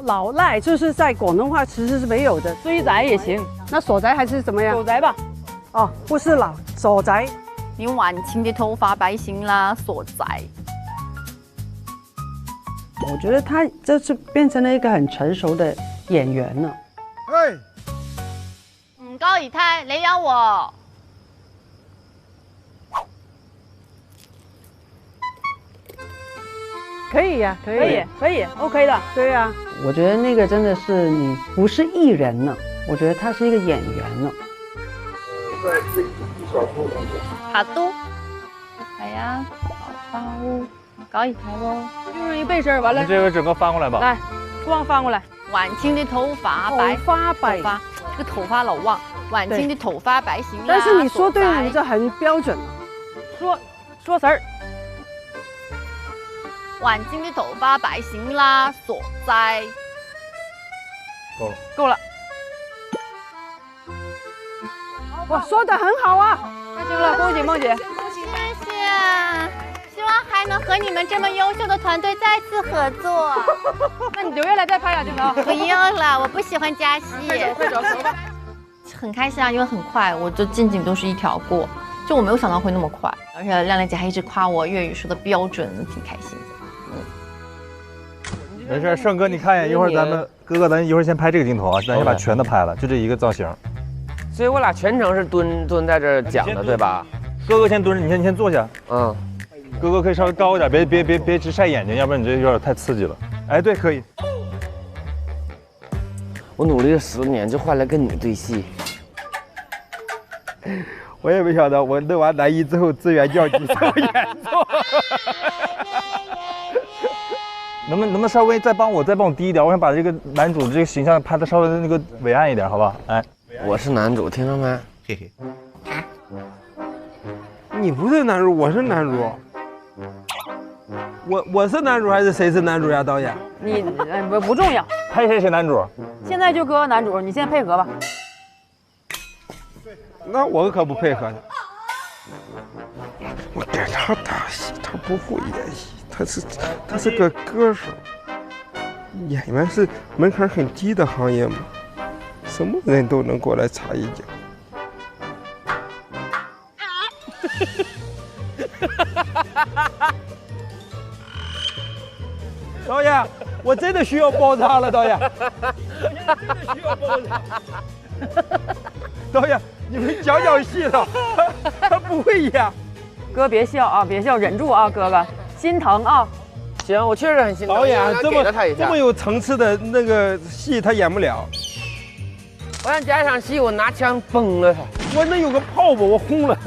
老賴就是在廣東話其實是沒有的，衰仔也行。那傻仔還是怎麼樣？傻仔吧。哦，不是老傻仔。你還清啲頭髮白先啦，傻仔。我覺得他這次變成了一個很成熟的演員了。哎，唔該姨太，你有我。可以呀、可以 ，OK 的。对呀、我覺得那個真的是你不是藝人了，我覺得他是一個演員了。下都係啊，桃花坞，搞一台咯。就剩一背身，完了。你这个整个翻过来吧。来，翻过来。還清啲頭髮白，頭髮白，這個頭髮老旺，還清啲頭髮白行啦。但是你說對了，你這很標準。說詞兒。還清啲頭髮白行啦，傻仔。夠了。哇，說得很好啊！太行了，恭喜夢姐。謝謝，希望還能和你們這麼優秀的團隊再次合作。那你留下來再拍2鏡頭。不用了，我不喜歡加戲。快走吧。很開心啊，因為很快，我就進景都是一條過，就我沒有想到會那麼快，而且亮亮姐還一直誇我粵語說的標準，挺開心的。没事，盛哥，你看一眼，一会儿咱们哥哥，咱一会儿先拍这个镜头啊，咱先把全都拍了，就这一个造型。所以我俩全程是蹲在这儿讲的，对吧？哥哥先蹲着，你先坐下。嗯，哥哥可以稍微高一点，别直晒眼睛，要不然你这有点太刺激了。哎，对，可以。我努力了10年，就换来跟你对戏。我也没想到，我弄完男一之后，资源降级这么严重。能不能稍微再帮我低一点？我想把这个男主这个形象拍的稍微那个伟岸一点，好不好？哎，我是男主，听到没？嘿嘿。你不是男主，我是男主。我是男主还是谁是男主呀？导演？你不重要。拍谁男主？现在就搁男主，你先配合吧。那我可不配合他。我给他打戏，他不会演戏。他是个歌手，演员是门槛很低的行业嘛，什么人都能过来插一脚。导演，我真的需要包扎了，导演。导演，你们讲戏的，他不会演。哥别笑啊，别笑，忍住啊，哥哥。心疼啊！行，我确实很心疼。导演这么有层次的那个戏，他演不了。我想加一场戏，我拿枪崩了他。我那有个炮吧，我轰了。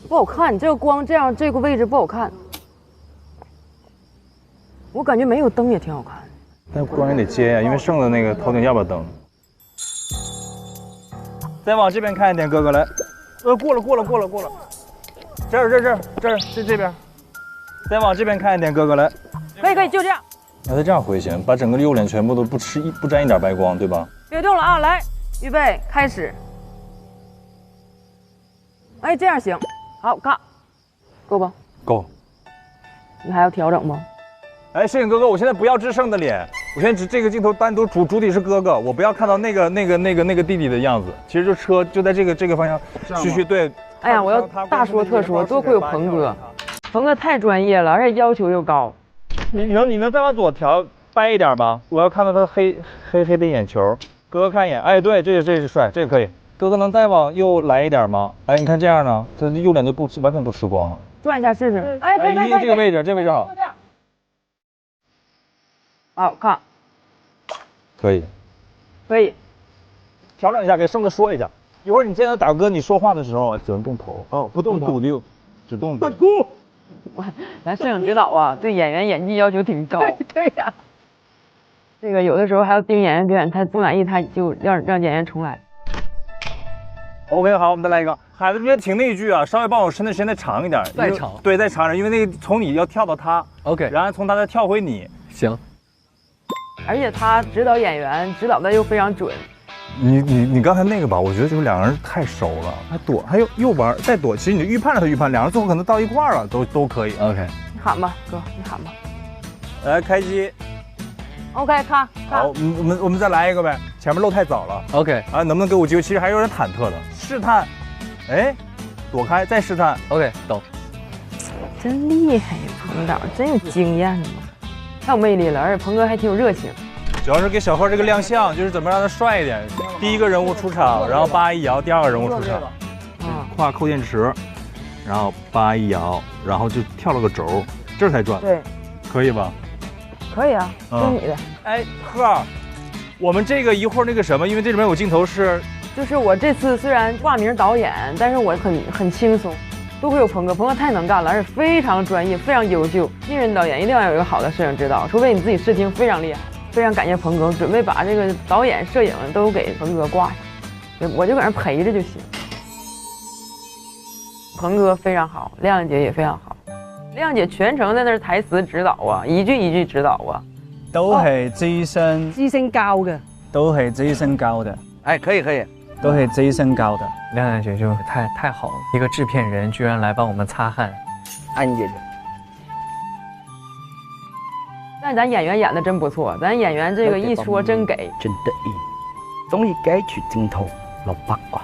不好看，你这个光这样这个位置不好看。我感觉没有灯也挺好看。但光也得接呀，因为剩的那个头顶要不要灯？再往这边看一点，哥哥来。过了。这儿，这边，再往这边看一点，哥哥来。可以，就这样。那他这样回旋，把整个右脸全部都不沾一点白光，对吧？别动了啊！来，预备，开始。哎，这样行。好，看，够不？够。你还要调整吗？哎，摄影哥哥，我现在不要志胜的脸，我现在这个镜头单独主体是哥哥，我不要看到那个弟弟的样子。其实就车就在这个方向，对。哎呀，我要大说特说，多亏有鹏哥。冯哥太专业了，而且要求又高。你能再往左调掰一点吗？我要看到他黑的眼球。哥哥看一眼，哎，对，这是帅，这个可以。哥哥能再往右来一点吗？哎，你看这样呢，他右脸就完全不吃光。转一下试试。哎，这个位置，这位置好。好看。可以。可以。调整一下，给胜哥说一下。一会儿你见到大哥你说话的时候，只能动头哦，不动肚子，只动大哥。咱摄影指导啊，对演员演技要求挺高。对呀。这个有的时候还要盯演员表演，他不满意，他就让演员重来。OK， 好，我们再来一个。海子，别停那一句啊，稍微帮我伸的时间再长一点。再长。对，再长点，因为那从你要跳到他 ，OK， 然后从他再跳回你。行。而且他指导演员，指导的又非常准。你刚才那个吧，我觉得就是两个人太熟了，还躲，还又玩，再躲，其实你就预判了他预判，两人最后可能到一块儿了，都可以。OK， 你喊吧，哥，你喊吧。来开机。OK， 看。好，我们再来一个呗，前面漏太早了。OK， 啊，能不能给我机会？其实还有点忐忑的，试探，哎，躲开，再试探。OK， 懂。真厉害呀，彭导，真有经验呢，太有魅力了，而且彭哥还挺有热情。主要是给小贺这个亮相，就是怎么让他帅一点。第一个人物出场，然后8一摇，第二个人物出场，胯扣电池，然后8一摇，然后就跳了个轴，这才转。对，可以吧？可以啊，是你的。哎，贺，我们这个一会儿那个什么，因为这里面有镜头是，就是我这次虽然挂名导演，但是我很轻松，都会有彭哥，彭哥太能干了，而且非常专业，非常优秀。新人导演一定要有一个好的摄影指导，除非你自己视听非常厉害。非常感谢彭哥，准备把这个导演、摄影都给彭哥挂上，我就搁那陪着就行。彭哥非常好，亮亮姐也非常好，亮姐全程在那儿台词指导啊，一句一句指導啊。都係資深教嘅，都係資深教的。哎，可以，都係資深教的。亮亮姐就太好了，一个制片人居然来帮我们擦汗。安姐姐。但咱演员演的真不错，咱演员这个一说真给，真得意，總要解除正途落八卦，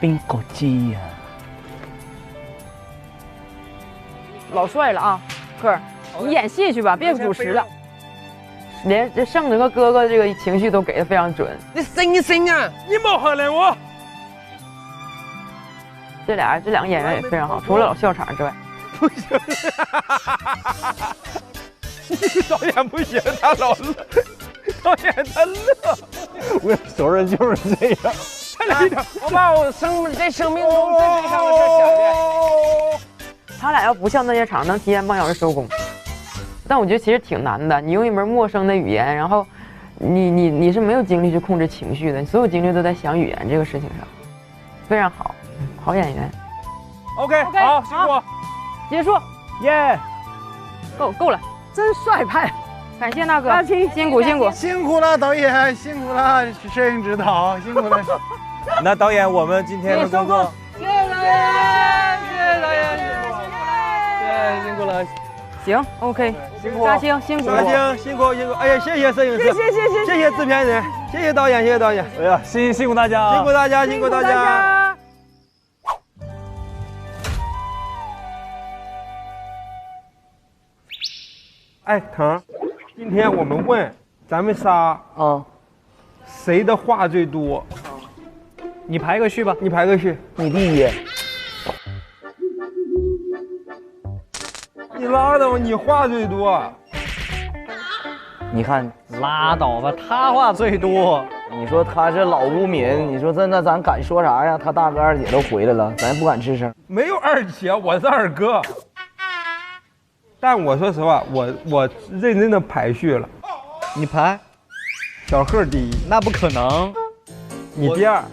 邊個知啊？老帥了啊，哥，你演戲去吧，別主持了。連這勝子和哥哥這個情緒都給的非常準。你醒一醒啊！你冇可能我。這兩個演員也非常好，除了老笑場之外。不行。导演不行，他老乐，导演他乐。我熟人就是这样。再来一点，我把我生命中最悲伤的事讲遍。他俩要不像那些场能提前半小时收工，但我觉得其实挺难的。你用一门陌生的语言，然后你是没有精力去控制情绪的，你所有精力都在想语言这个事情上，非常好，好演员。OK， 好，辛苦，结束，耶，够了。真帅派，感谢大哥，辛苦了，导演辛苦了，摄影指导辛苦了。那导演，我们今天的工作，谢谢导演，谢谢导演，对，辛苦了。行 ，OK， 辛苦，扎青辛苦，辛苦，哎呀，谢谢摄影师，谢谢制片人，谢谢导演，哎呀，辛苦大家，辛苦大家。哎，腾，今天我们问咱们仨谁的话最多？你排个序吧，你排个序，你第一。你拉倒吧，你话最多。你看，拉倒吧，他话最多。你说他是老污民，你说那咱敢说啥呀？他大哥二姐都回来了，咱也不敢吱声。没有二姐，我是二哥。但我说实话，我认真的排序了。你排？小贺第一。那不可能。你第二。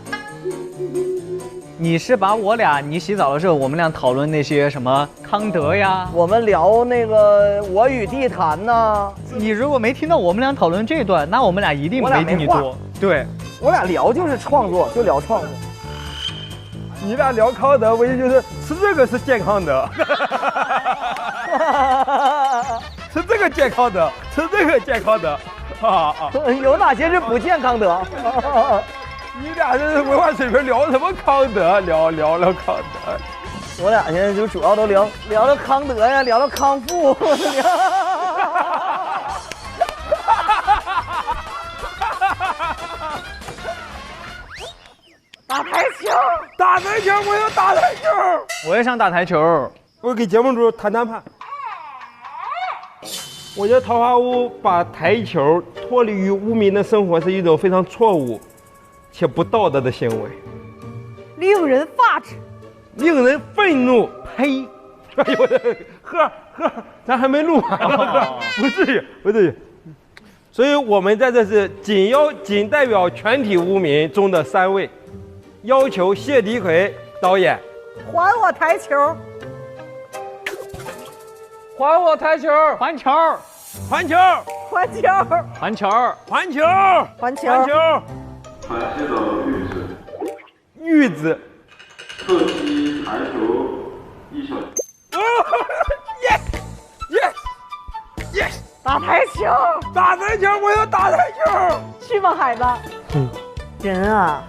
你是把我俩，你洗澡的时候，我们俩讨论那些什么康德呀，我们聊那个我与地坛呐。你如果没听到我们俩讨论这段，那我们俩一定没听你多。对，我俩聊就是创作，就聊创作。你俩聊康德，唯一就是吃这个是健康的。吃这个健康的，吃这个健康的，有哪些是不健康的？你俩这是文化水平聊什么康德？聊康德。我俩现在就主要都聊聊康德呀，聊聊康复。打台球，打台球，我要打台球，我也想打台球。我给节目组谈判。我觉得桃花坞把台球脱离于污民的生活是一种非常错误且不道德的行为，令人发指，令人愤怒。呸！哎呦，呵，咱还没录完呢，不至于，不至于。所以我们在这是仅代表全体污民中的3位，要求谢迪奎导演还我台球，还我台球，还球，还球，还球，还球，还球，还球，还球。韩系的玉子，特击台球1小时。yes，打台球，打台球，我要打台球。去吧，孩子。人啊，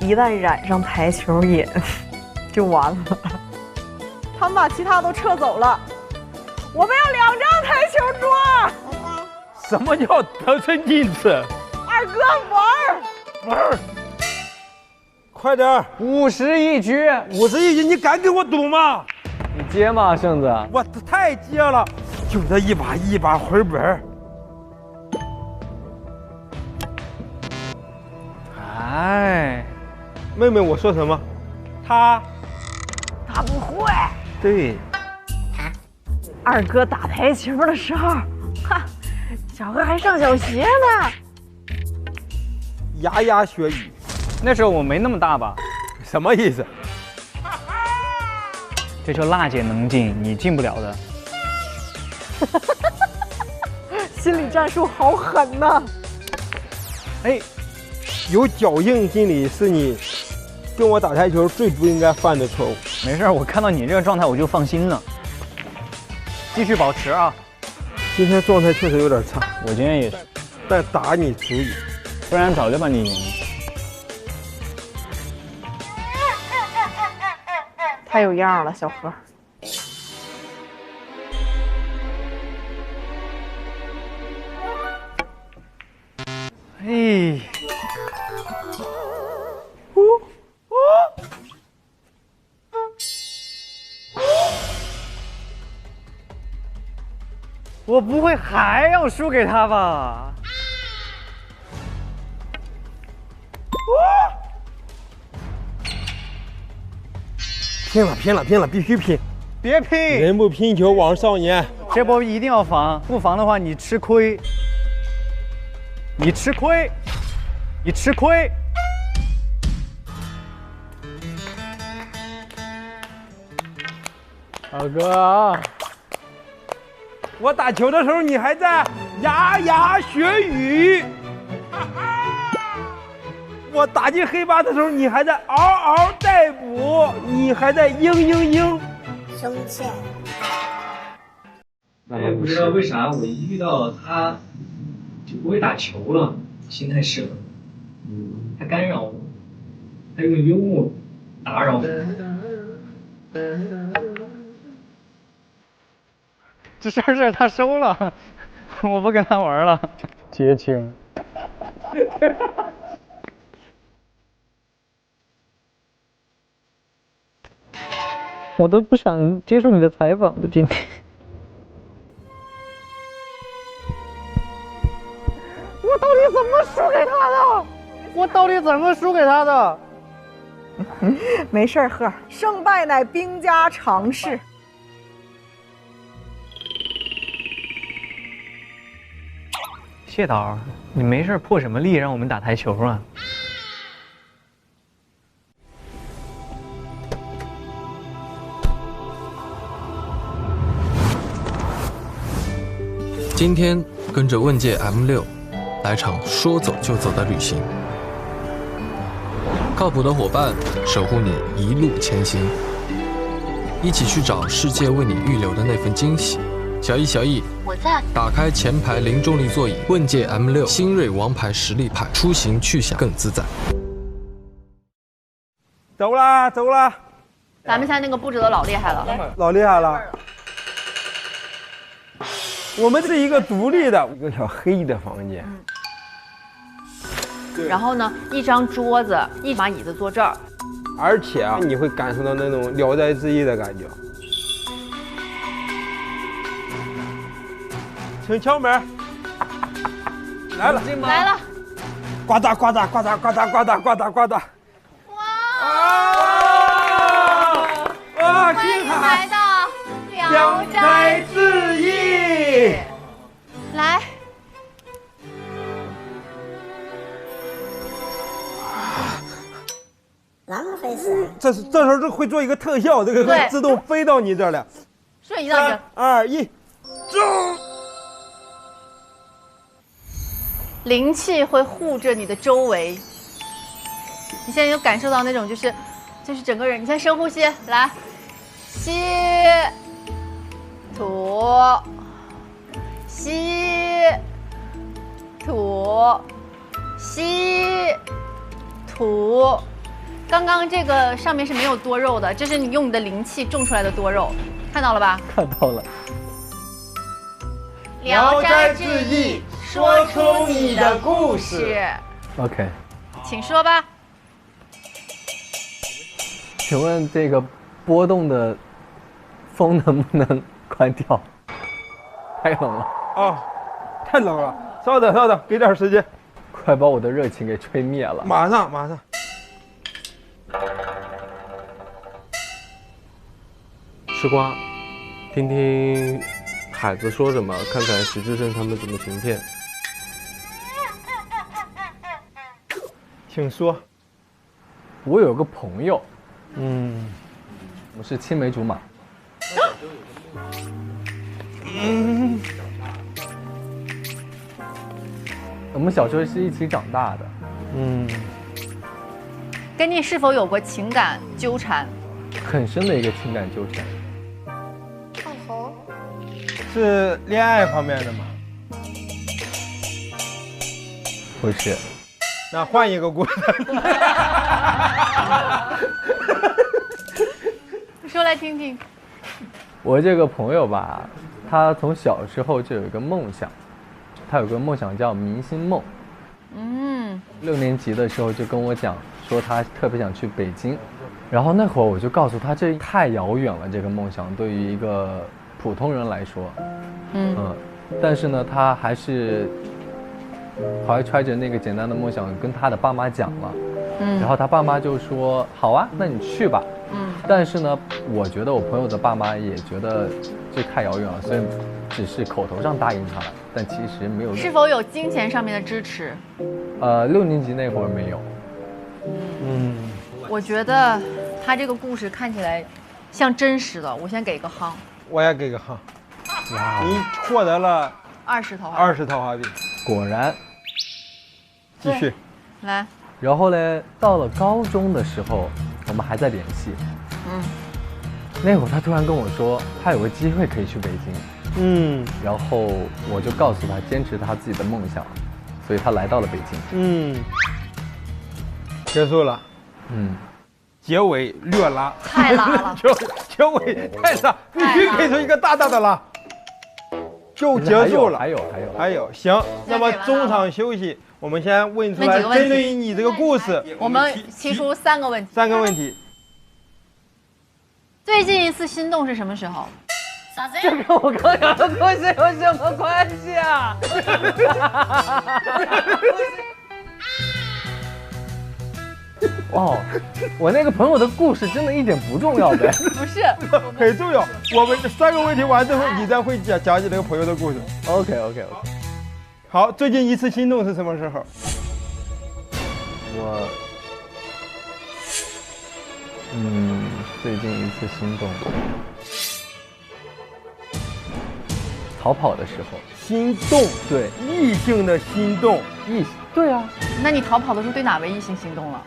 一旦染上台球瘾，就完了。他们把其他都撤走了，我们要2张台球桌。什么叫得寸进尺？二哥玩，快点，50一局，50一局，你敢跟我赌吗？你接吗，圣子？我太接了，就这一把回本。哎，妹妹，我说什么？他不会。对，二哥打台球的时候，哈，小何还上小学呢。牙牙学语，那时候我没那么大吧？什么意思？这就辣姐能进，你进不了的。心理战术好狠呐！哎，有侥幸心理是你跟我打台球最不应该犯的错误。没事，我看到你这个状态我就放心了。继续保持啊！今天状态确实有点差，我今天也是，但打你足矣，不然早就把你赢了。太有样了，小何。哎，我不会还要输给他吧？拼了，必须拼！别拼！人不拼球枉少年。这波一定要防，不防的话你吃亏。你吃亏！二哥，我打球的时候你还在牙牙学语，我打进黑八的时候你还在嗷嗷待哺，你还在嘤嘤嘤。胸腺。我也不知道为啥，我一遇到他就不会打球了，心态失衡。他干扰我，他用幽默打扰我。这事儿他收了，我不跟他玩了。结清。我都不想接受你的采访了，今天。我到底怎么输给他的？没事儿，贺，胜败乃兵家常事。谢导，你没事破什么例让我们打台球啊？今天跟着问界 M6 来场说走就走的旅行，靠谱的伙伴守护你一路前行，一起去找世界为你预留的那份惊喜。小易，我在。打开前排零重力座椅，问界 M6 新锐王牌实力派，出行去享更自在。走啦！咱们现在那个布置的老厉害了，老厉害了。我们是一个独立的一个小黑的房间。然后呢，一张桌子，一把椅子坐这儿，而且啊，你会感受到那种聊斋志异的感觉。请敲门。来了，来了，呱嗒呱嗒呱嗒呱嗒呱嗒呱嗒呱嗒。哇！欢迎来到《聊斋志异》。来。浪费时间。这时候就会做一个特效，这个会自动飞到你这儿来。瞬移到你。3、2、1，走。灵气会护着你的周围。你现在有感受到那种就是整个人，你先深呼吸，来，吸，吐，吸，吐，吸，吐。刚刚这个上面是没有多肉的，这是你用你的灵气种出来的多肉，看到了吧？看到了。聊斋志异，说出你的故事。OK， 请说吧。请问这个波动的风能不能关掉？太冷了。哦，太冷了，稍等，给点时间。快把我的热情给吹灭了。马上。吃瓜，听听海子说什么，看看徐志胜他们怎么行骗。请说。我有个朋友，我是青梅竹马。我们小时候是一起长大的。跟你是否有过情感纠缠？很深的一个情感纠缠。是恋爱方面的吗？不是。那换一个故事。说来听听。我这个朋友吧，他从小时候就有一个梦想，他有个梦想叫明星梦。6年级的时候就跟我讲说他特别想去北京，然后那会儿我就告诉他这太遥远了，这个梦想对于一个普通人来说，但是呢他还是怀揣着那个简单的梦想跟他的爸妈讲了，然后他爸妈就说好啊，那你去吧。但是呢，我觉得我朋友的爸妈也觉得这太遥远了，所以只是口头上答应他了，但其实没有。是否有金钱上面的支持？6年级那会儿没有。我觉得他这个故事看起来像真实的，我先给个夯。我也给个夯。你获得了20桃花。20桃花币。果然。继续。来。然后呢，到了高中的时候，我们还在联系。那会儿他突然跟我说，他有个机会可以去北京。然后我就告诉他，坚持他自己的梦想，所以他来到了北京。结束了。结尾略拉。太拉了。结尾太拉，必须给出一个大大的拉。就结束了。还有，行，那么中场休息。我们先问出来，针对于你这个故事，我们提出3个问题。3个问题。最近一次心动是什么时候？啥子？这跟我刚讲的故事有什么关系啊？哦，我那个朋友的故事真的一点不重要呗？不是，很重要。我们3个问题完之后，你再会讲解那个朋友的故事。OK。好，最近一次心动是什么时候？最近一次心动，逃跑的时候。心动？对，异性的心动。对啊。那你逃跑的时候对哪位异性心动了？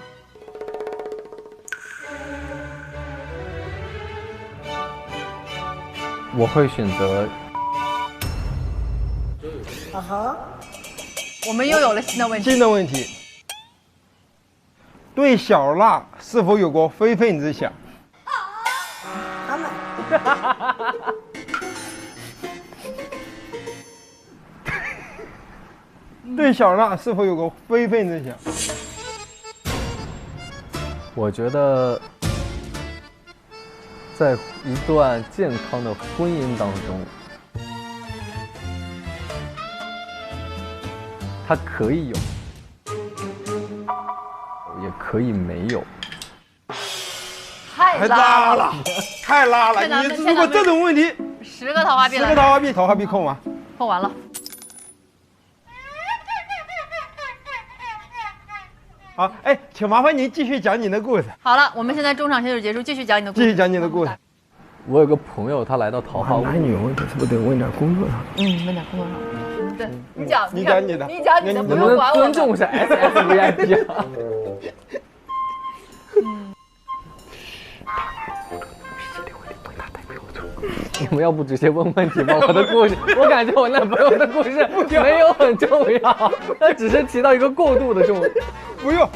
我会选择。我们又有了新的问题。新的问题。对小辣是否有过非分之想？对小辣是否有个非分之想？我觉得，在一段健康的婚姻当中，它可以有，也可以没有。太拉了，太拉了！你如果这种问题，10个桃花币，10个桃花币，桃花币扣完，扣完了。好，哎，请麻烦您继续讲你的故事。好了，我们现在中场选手结束，继续讲你的故事。继续讲你的故事。我有个朋友，他来到桃花坞。男女问题是不是得问点工作上？问点工作上。对，你讲你的，你讲你的，不用管我。尊重一下 SSVIP 啊。你们要不直接问问题吧？我的故事，我感觉我男朋友的故事没有很重要，他只是提到一个过度的重要。不用，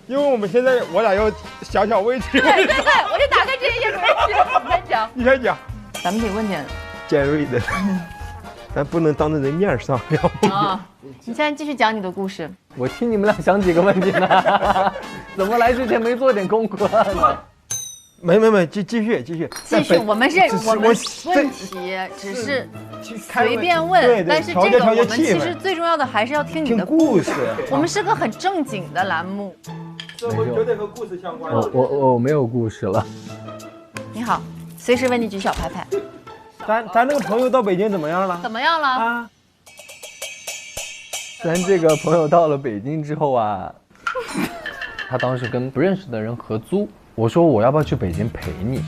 因为我们现在我俩要小问题。对，我就打开这些问题，你先讲。你先讲。咱们得问点尖锐的，咱不能当着人面上聊。啊，你现在继续讲你的故事。我听你们俩想几个问题呢？怎么来之前没做点功课呢？没，继续。我们问题只是随便问，但是这个我们其实最重要的还是要听你的故事。我们是个很正经的栏目。这不绝对和故事相关。我没有故事了。你好，随时为你举小牌牌。咱那个朋友到北京怎么样了？怎么样了？啊，咱这个朋友到了北京之后啊，他当时跟不认识的人合租。我说我要不要去北京陪你？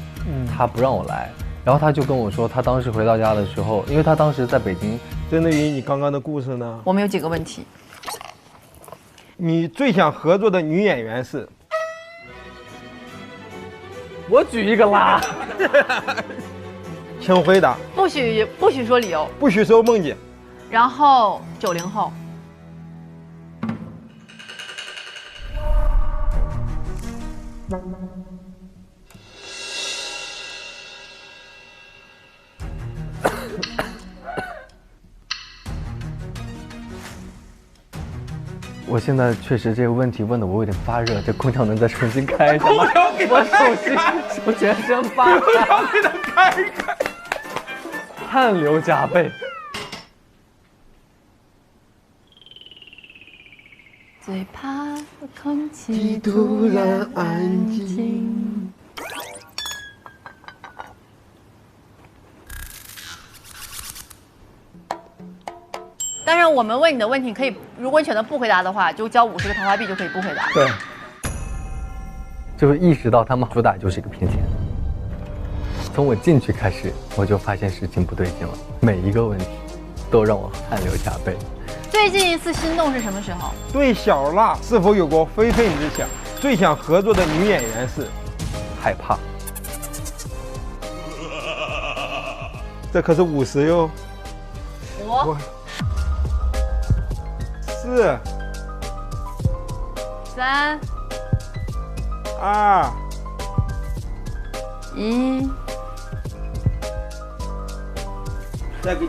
他不让我来，然后他就跟我说，他当时回到家的时候，因为他当时在北京。针对于你刚刚的故事呢，我们有几个问题。你最想合作的女演员是？我举一个啦。请回答。不许说理由。不许说梦姐。然后90后。我现在确实这个问题问的我有点发热，这空调能再重新开一下吗？我全身发热，给它开，汗流浃背。最怕空气突然安静。当然，我们问你的问题可以，如果你选择不回答的话，就交50个桃花币就可以不回答。对，就意识到他们主打就是一个骗钱。从我进去开始，我就发现事情不对劲了，每一个问题都让我汗流浃背。最近一次心动是什么时候？对小辣是否有过非分之想？最想合作的女演员是？害怕。这可是50哟。5、4、3、2、1。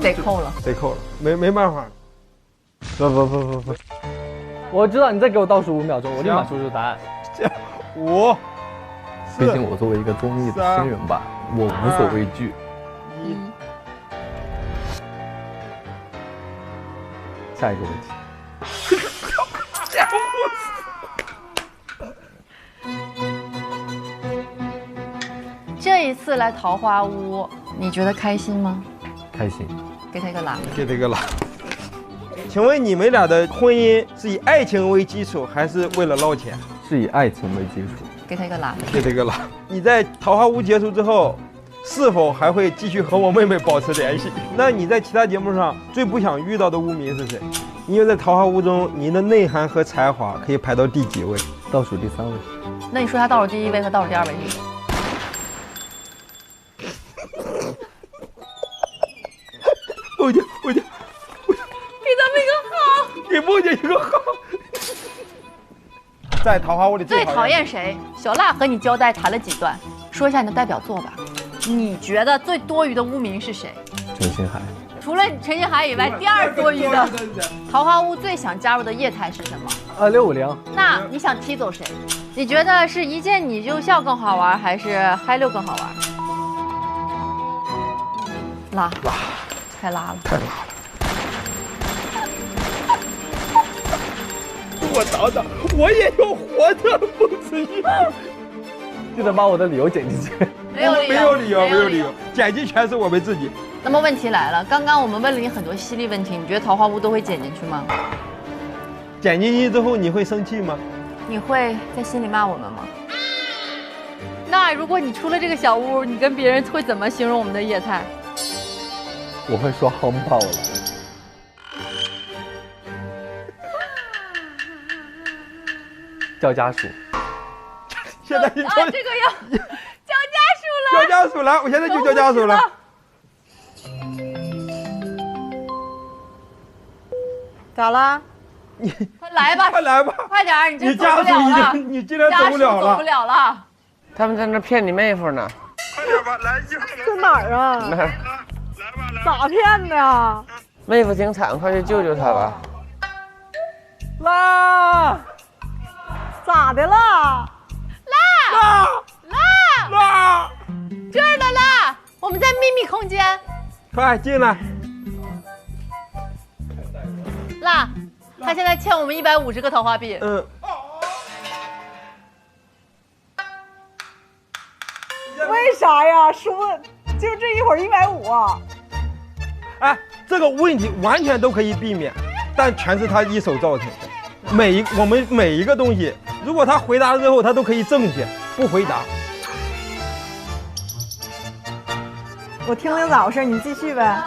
得扣了，没办法。不，我知道，你再给我倒数5秒钟，我立马说出答案。5。毕竟我作为一个综艺的新人吧，我无所畏惧。1。下一个问题。这一次来桃花坞，你觉得开心吗？开心。给他一个拉。给他一个拉。请问你们俩的婚姻是以爱情为基础，还是为了捞钱？是以爱情为基础。给他一个拉。给他一个拉。你在桃花坞结束之后，是否还会继续和我妹妹保持联系？那你在其他节目上最不想遇到的污名是谁？因为在桃花坞中，您的内涵和才华可以排到第几位？倒数第3位。那你说他倒数第1位和倒数第2位是谁？梦姐，给咱们一个号，给梦姐一个号。在桃花坞里最讨厌谁？小辣和你交代谈了几段？说一下你的代表作吧。你觉得最多余的污名是谁？陈星海。除了陈星海以外，第二多余的桃花坞最想加入的业态是什么？650。那你想踢走谁？你觉得是一见你就笑更好玩，还是嗨六更好玩？拉，太拉了，太拉了。我等等，我也有活着不止一个。记得把我的理由剪进去。没有理由，剪辑全是我们自己。那么问题来了，刚刚我们问了你很多犀利问题，你觉得桃花坞都会剪进去吗？剪进去之后你会生气吗？你会在心里骂我们吗？那如果你出了这个小屋，你跟别人会怎么形容我们的业态？我会说轰爆了。叫家属。现在你这个要叫家属了。叫家属了，我现在就叫家属了。咋了？快来吧，快来吧，快点，你这走不了了，你竟然走不了了，走不了了。他们在那骗你妹夫呢。快点吧，来一会儿。在哪儿啊？那儿。咋骗的？妹夫挺惨，快去救救他吧。拉，咋的了？拉，这儿的啦，我们在秘密空间。快进来。辣，他现在欠我们150个桃花币。为啥呀？输就这一会儿150啊！哎，这个问题完全都可以避免，但全是他一手造成的。我们每一个东西，如果他回答了之后，他都可以正确；不回答，我听听咋回事，你继续呗。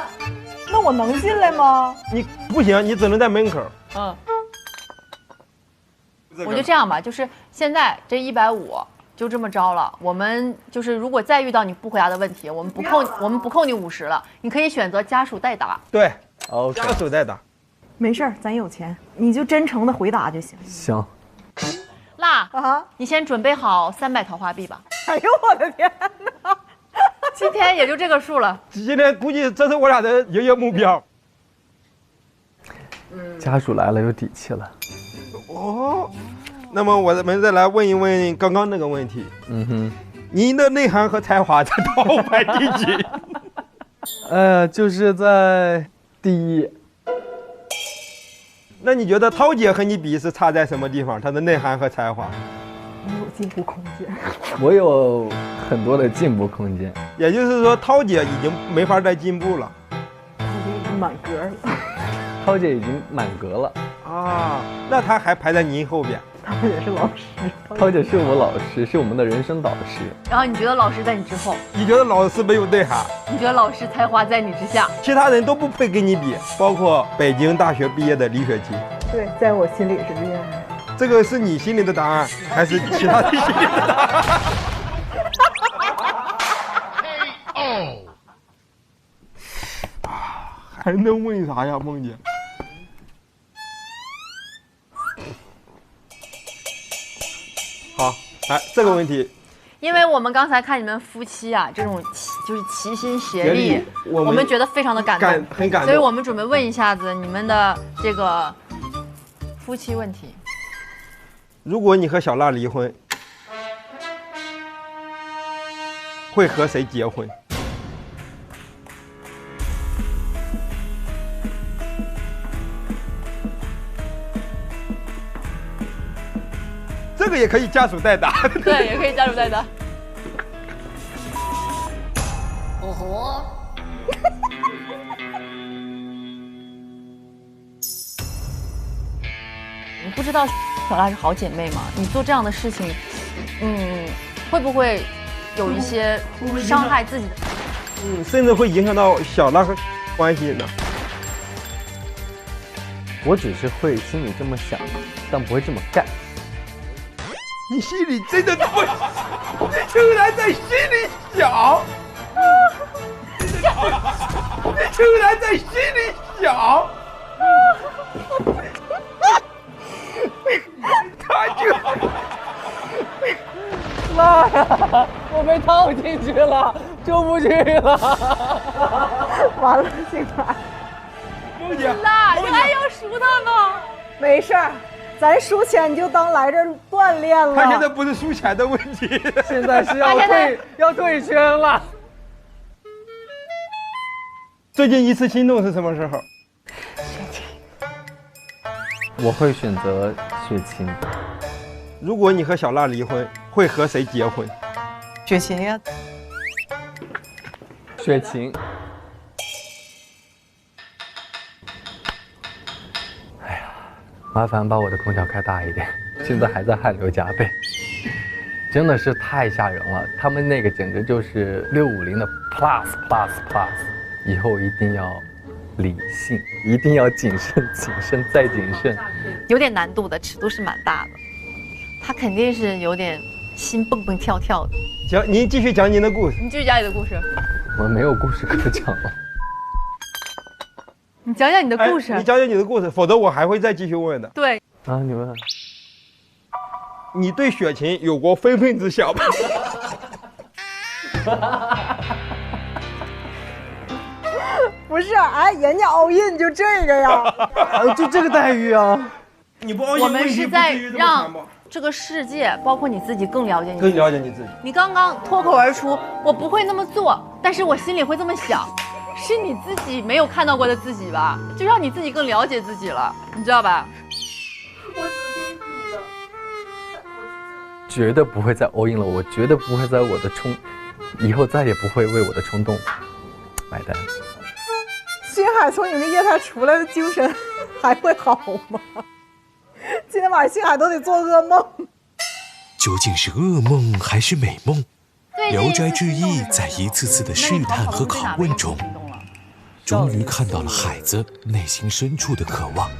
那我能进来吗？你不行，你只能在门口。我就这样吧，就是现在这150就这么着了。我们就是如果再遇到你不回答的问题，我们不扣你50了，你可以选择家属代答。对，家属代答。没事儿，咱有钱，你就真诚的回答就行。行。辣啊！你先准备好300桃花币吧。哎呦我的天哪！今天也就这个数了。今天估计这是我俩的营业目标。家属来了，有底气了。哦，那么我们再来问一问刚刚那个问题。您的内涵和才华在桃花排第几？就是在第1。那你觉得涛姐和你比是差在什么地方？她的内涵和才华？没有进步空间。我有很多的进步空间。也就是说，涛姐已经没法再进步了。已经满格了。涛姐已经满格了啊，那她还排在您后边。涛姐是老师。涛姐是我老师，是我们的人生导师。然后你觉得老师在你之后？你觉得老师没有内涵？你觉得老师才华在你之下？其他人都不配跟你比，包括北京大学毕业的李雪琴。对，在我心里是这样。这个是你心里的答案，还是其他人心里的答案？还能问啥呀，梦姐？好，来这个问题，因为我们刚才看你们夫妻啊，这种就是齐心协力，我们觉得非常的感动，很感动，所以我们准备问一下子你们的这个夫妻问题。如果你和小辣离婚，会和谁结婚？这个也可以家属代答。对，也可以家属代答。哦吼！你不知道小辣是好姐妹吗？你做这样的事情，会不会有一些伤害自己的？甚至会影响到小辣和关系呢？我只是会心里这么想，但不会这么干。你心里真的这么想？你竟然在心里想？你竟然在心里想？他就妈呀！我被套进去了，出不去了。完了，星海。梦姐，那你还要赎他吗？没事儿，咱输钱就当来这儿锻炼了。他现在不是输钱的问题，现在是要退圈了。最近一次心动是什么时候？我会选择雪晴。如果你和小娜离婚，会和谁结婚？雪晴呀。雪晴。哎呀，麻烦把我的空调开大一点，现在还在汗流浃背，真的是太吓人了。他们那个简直就是650的 plus， 以后一定要理性，一定要谨慎再谨慎。有点难度的，尺度是蛮大的，他肯定是有点心蹦蹦跳跳的。行，您继续讲您的故事。你继续讲你的故事。我没有故事可讲了。你讲讲你的故事。你讲讲你的故事，否则我还会再继续问的。对。啊，你问。你对雪晴有过非分之想吗？不是，哎，人家all in就这个呀，就这个待遇啊。你不 all in， 我们是在让这个世界，包括你自己更了解你，更了解你自己。你刚刚脱口而出，我不会那么做，但是我心里会这么想，是你自己没有看到过的自己吧？就让你自己更了解自己了，你知道吧？绝对不会再 all in 了，我绝对不会在我的以后再也不会为我的冲动买单。星海从你们液态出来的精神还会好吗？今天晚上星海都得做噩梦。究竟是噩梦还是美梦？聊斋志异在一次次的试探和拷问中，终于看到了海子内心深处的渴望。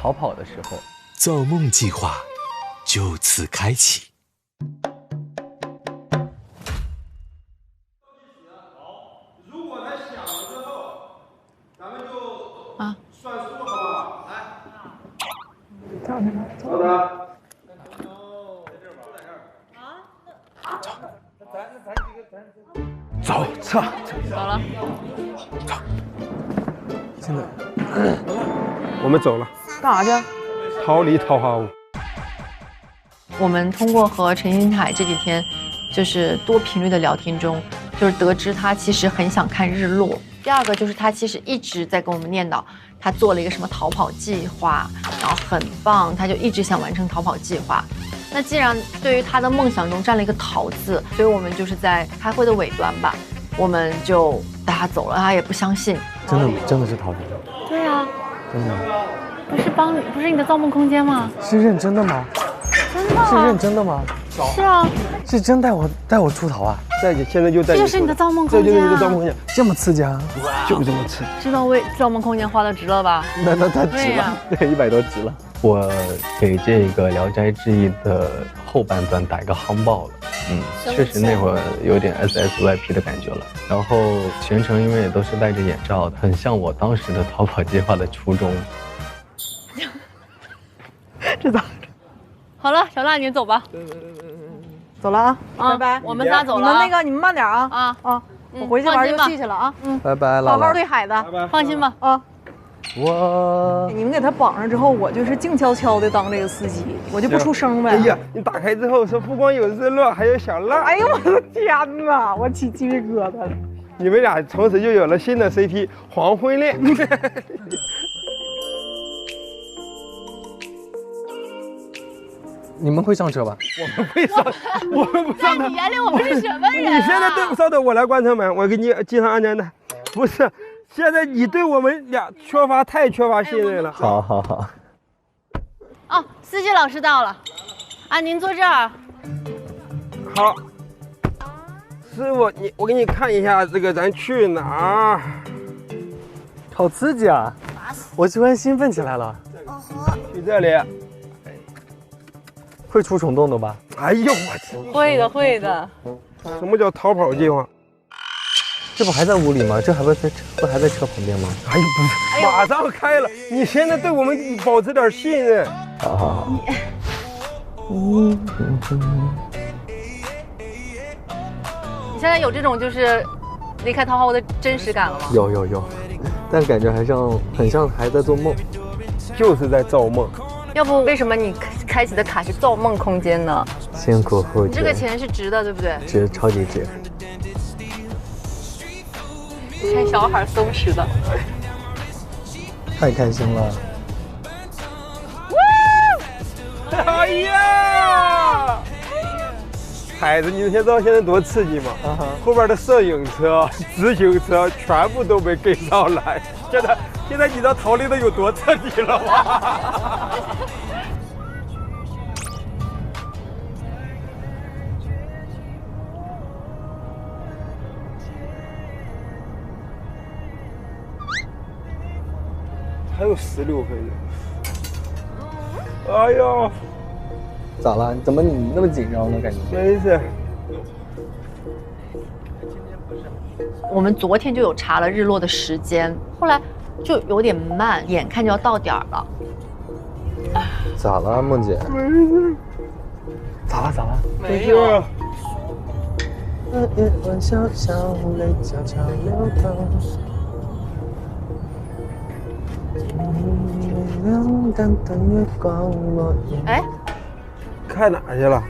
逃跑的时候，造梦计划就此开启。如果他想了之后，咱们就算数，好不好？来，走的。走，撤。走了。走。现在，我们走了。干啥去？逃离桃花坞。我们通过和陈星海这几天就是多频率的聊天中，就是得知他其实很想看日落。第二个就是他其实一直在跟我们念叨，他做了一个什么逃跑计划，然后很棒，他就一直想完成逃跑计划。那既然对于他的梦想中占了一个逃字，所以我们就是在开会的尾端吧，我们就带他走了，他也不相信。真的是逃离了。对啊，真的。不是你的造梦空间吗？是认真的吗？真的？是认真的吗？是啊。是真带我出逃啊？现在就带你。这就是你的造梦空间。这就是你的造梦空间，这么刺激啊！就这么刺激。知道为造梦空间花的值了吧？那太值了，对，100多值了。我给这个《聊斋志异》的后半段打一个夯爆了，确实那会儿有点 SSYP 的感觉了。然后全程因为也都是戴着眼罩的，很像我当时的逃跑计划的初衷。这咋？好了，小娜，你走吧。走了啊，拜拜。我们仨走了。你们慢点啊。我回去玩游戏去了啊。拜拜了。好好对海子，放心吧啊。你们给他绑上之后，我就是静悄悄的当这个司机，我就不出声呗。哎呀，你打开之后说不光有日落，还有小浪。哎呦我的天哪，我起鸡皮疙瘩了。你们俩从此就有了新的 CP 黄昏恋。你们会上车吧？我们会上，我们不上的。你眼里我们是什么人？你现在对不上的，我来关车门，我给你系上安全带。不是，现在你对我们俩太缺乏信任了。好。哦，司机老师到了，您坐这儿。好，师傅，我给你看一下这个咱去哪儿。好刺激啊！我突然兴奋起来了。去这里。会出虫洞的吧？哎呦我天！会的。什么叫逃跑计划？这不还在屋里吗？这还不还在车旁边吗？哎呦不是，马上开了！你现在对我们保持点信任。好。现在有这种就是离开桃花坞的真实感了吗？有，但感觉很像还在做梦，就是在造梦。要不为什么你开启的卡是造梦空间呢？先苦后甜。你这个钱是值的，对不对？值，超级值。看小孩松弛的，太开心了。哎呀！海子，你知道现在多刺激吗？后边的摄影车、自行车全部都被跟上来。现在你知道逃离的有多彻底了吗？还有16分钟。哎呀！咋了？怎么你那么紧张呢？感觉？没事。我们昨天就有查了日落的时间，后来就有点慢，眼看就要到点儿了。咋了，梦姐？没事。咋了？没有。一碗小小泪悄悄流淌。哎，开哪去了？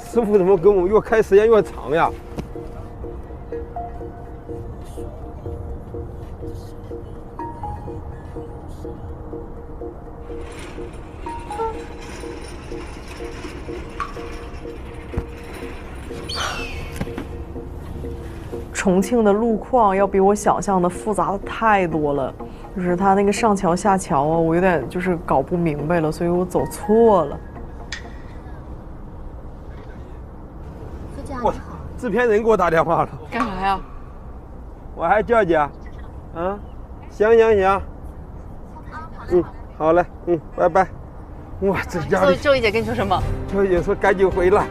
师傅怎么跟我们越开时间越长呀？重庆的路况要比我想象的复杂的太多了，就是它那个上桥下桥啊，我有点就是搞不明白了，所以我走错了。我制片人给我打电话了，干啥呀？我还叫姐，行，好嘞，拜拜。哇，这家里周一姐跟你说什么？周一姐说赶紧回来。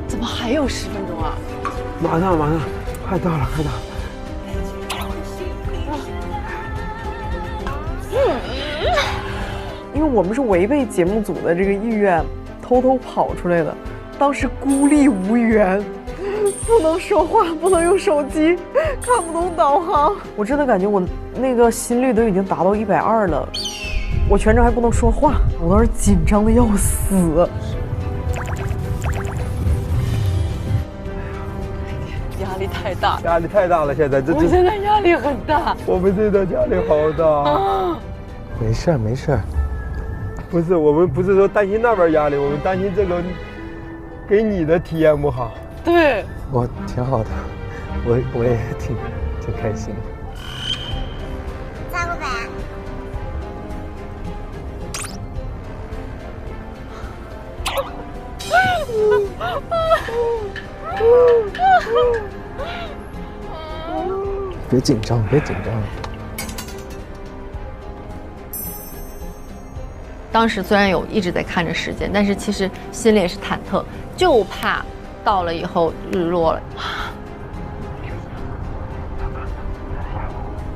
怎么还有10分钟啊？马上，快到了。因为我们是违背节目组的这个意愿，偷偷跑出来的。当时孤立无援，不能说话，不能用手机，看不懂导航。我真的感觉我那个心率都已经达到120了，我全程还不能说话，我当时紧张的要死。压力太大，现在我现在压力很大，我们这个压力好大。没事。不是，我们不是说担心那边压力，我们担心这个给你的体验不好。对，我挺好的，我也挺开心的。咋个办？别紧张。当时虽然有一直在看着时间，但是其实心里也是忐忑，就怕到了以后日落了，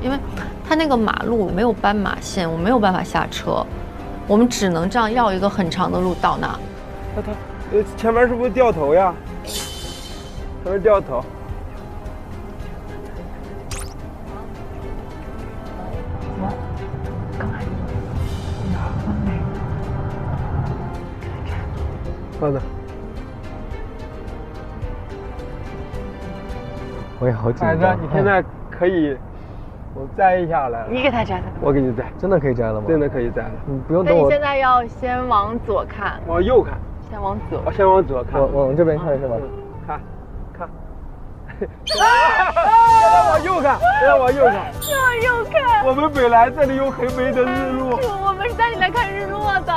因为它那个马路没有斑马线，我没有办法下车，我们只能这样绕一个很长的路到那。前面是不是掉头呀？前面掉头。好的。我也好紧张。孩子，你现在可以，我摘一下来了。你给他摘的？我给你摘。真的可以摘了吗？真的可以摘了。你不用等我。那你现在要先往左看。往右看。先往左。我先往左看。往这边看是吧？看。现在往右看。往右看。我们本来这里有很美的日落。我们是带你来看日落的。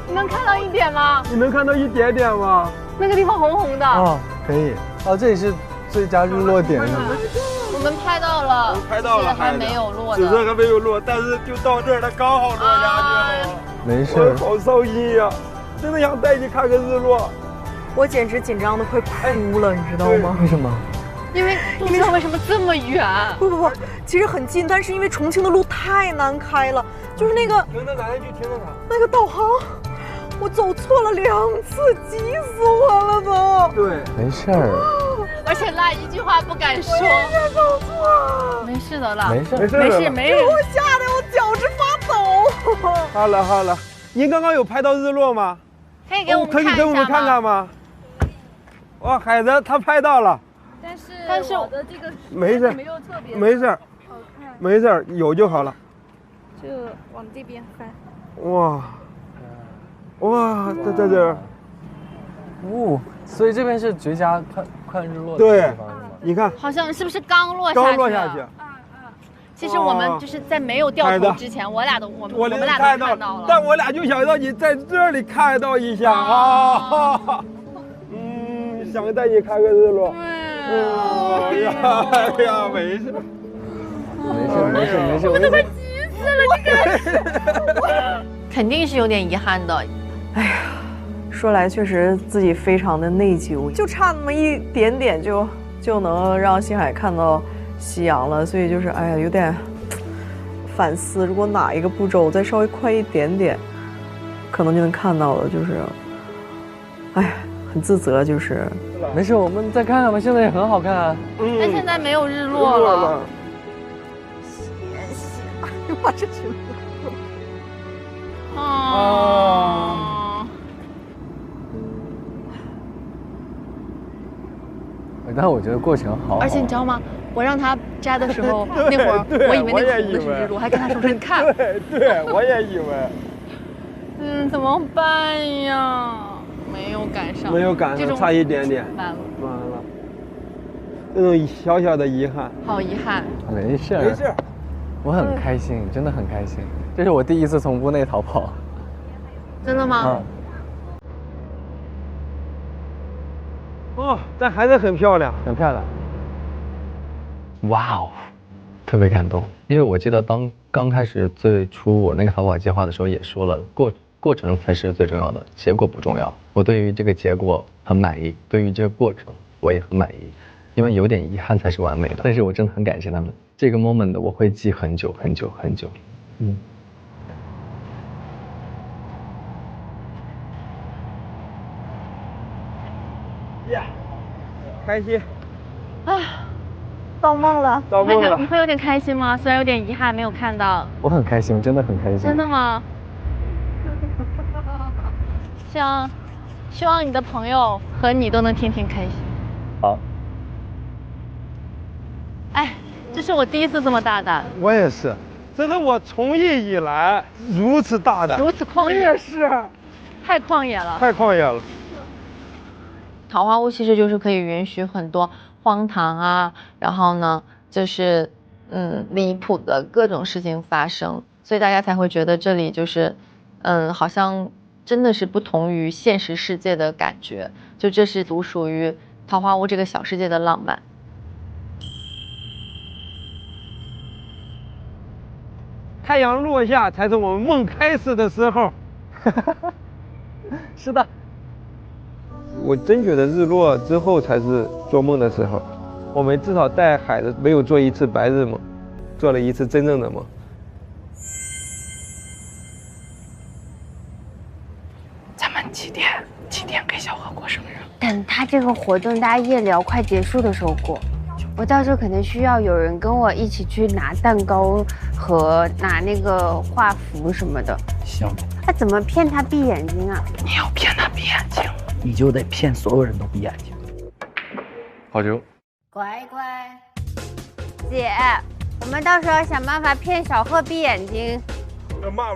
你能看到一点吗？你能看到一点点吗？那个地方红红的。可以。这里是最佳日落点。我们拍到了。拍到了。还没有落的。只是还没有落，但是就到这儿，它刚好落下去了。没事。好伤心呀！真的想带你看个日落。我简直紧张的快哭了，你知道吗？为什么？因为不知道为什么这么远。不，其实很近，但是因为重庆的路太难开了，就是那个。停到哪里去？停到哪？那个导航，我走错了2次，急死我了都。对，没事儿，而且辣一句话不敢说。我也走错。没事的辣，没事没事没事。给我吓得我脚直发抖。好了，您刚刚有拍到日落吗？可以给我们看一下吗？可以给我们看看吗？哇，海子他拍到了。但是我的这个没事，没有特别没事，好看，没事，有就好了。就往这边翻。哇，在这儿。所以这边是绝佳看日落的对地方是吗？你看，好像是不是刚落下去？刚落下去。其实我们就是在没有掉头之前，我们俩都看到了。但我俩就想让你在这里看到一下啊。想带你看个日落。哎呀，没事。我都快急死了，这个肯定是有点遗憾的。哎呀，说来确实自己非常的内疚，就差那么一点点就能让星海看到夕阳了，所以就是哎呀有点反思，如果哪一个步骤再稍微快一点点，可能就能看到了，就是哎呀很自责，就是没事，我们再看看吧，现在也很好看啊。但现在没有日落了。哎呀妈，这群但我觉得过程好。而且你知道吗？我让他摘的时候，那会儿我以为那个红的是日落，还跟他说：“你看。”对，我也以为。怎么办呀？没有赶上，没有赶上，差一点点。完了，那种小小的遗憾。好遗憾。没事，我很开心，真的很开心。这是我第一次从屋内逃跑。真的吗？但还是很漂亮，很漂亮。哇哦，特别感动。因为我记得刚开始最初我那个逃跑计划的时候也说了，过程才是最重要的，结果不重要。我对于这个结果很满意，对于这个过程我也很满意，因为有点遗憾才是完美的。但是我真的很感谢他们，这个 moment 我会记很久很久很久。开心啊，造梦了，你会有点开心吗？虽然有点遗憾没有看到。我很开心，真的很开心。真的吗？希望你的朋友和你都能天天开心。好。哎，这是我第一次这么大胆。我也是，这是我从艺以来如此大胆，如此旷野。是，太旷野了。太旷野了。桃花坞其实就是可以允许很多荒唐啊，然后呢，就是离谱的各种事情发生，所以大家才会觉得这里就是好像真的是不同于现实世界的感觉，就这是独属于桃花坞这个小世界的浪漫。太阳落下才是我们梦开始的时候。是的。我真觉得日落之后才是做梦的时候，我们至少带孩子没有做一次白日梦，做了一次真正的梦。咱们几点给小何过生日？等他这个活动大家夜聊快结束的时候过，我到时候可能需要有人跟我一起去拿蛋糕和拿那个画符什么的。行。他怎么骗他闭眼睛啊？你要骗他闭眼睛，你就得骗所有人都闭眼睛。好球。乖乖，姐，我们到时候想办法骗小贺闭眼睛。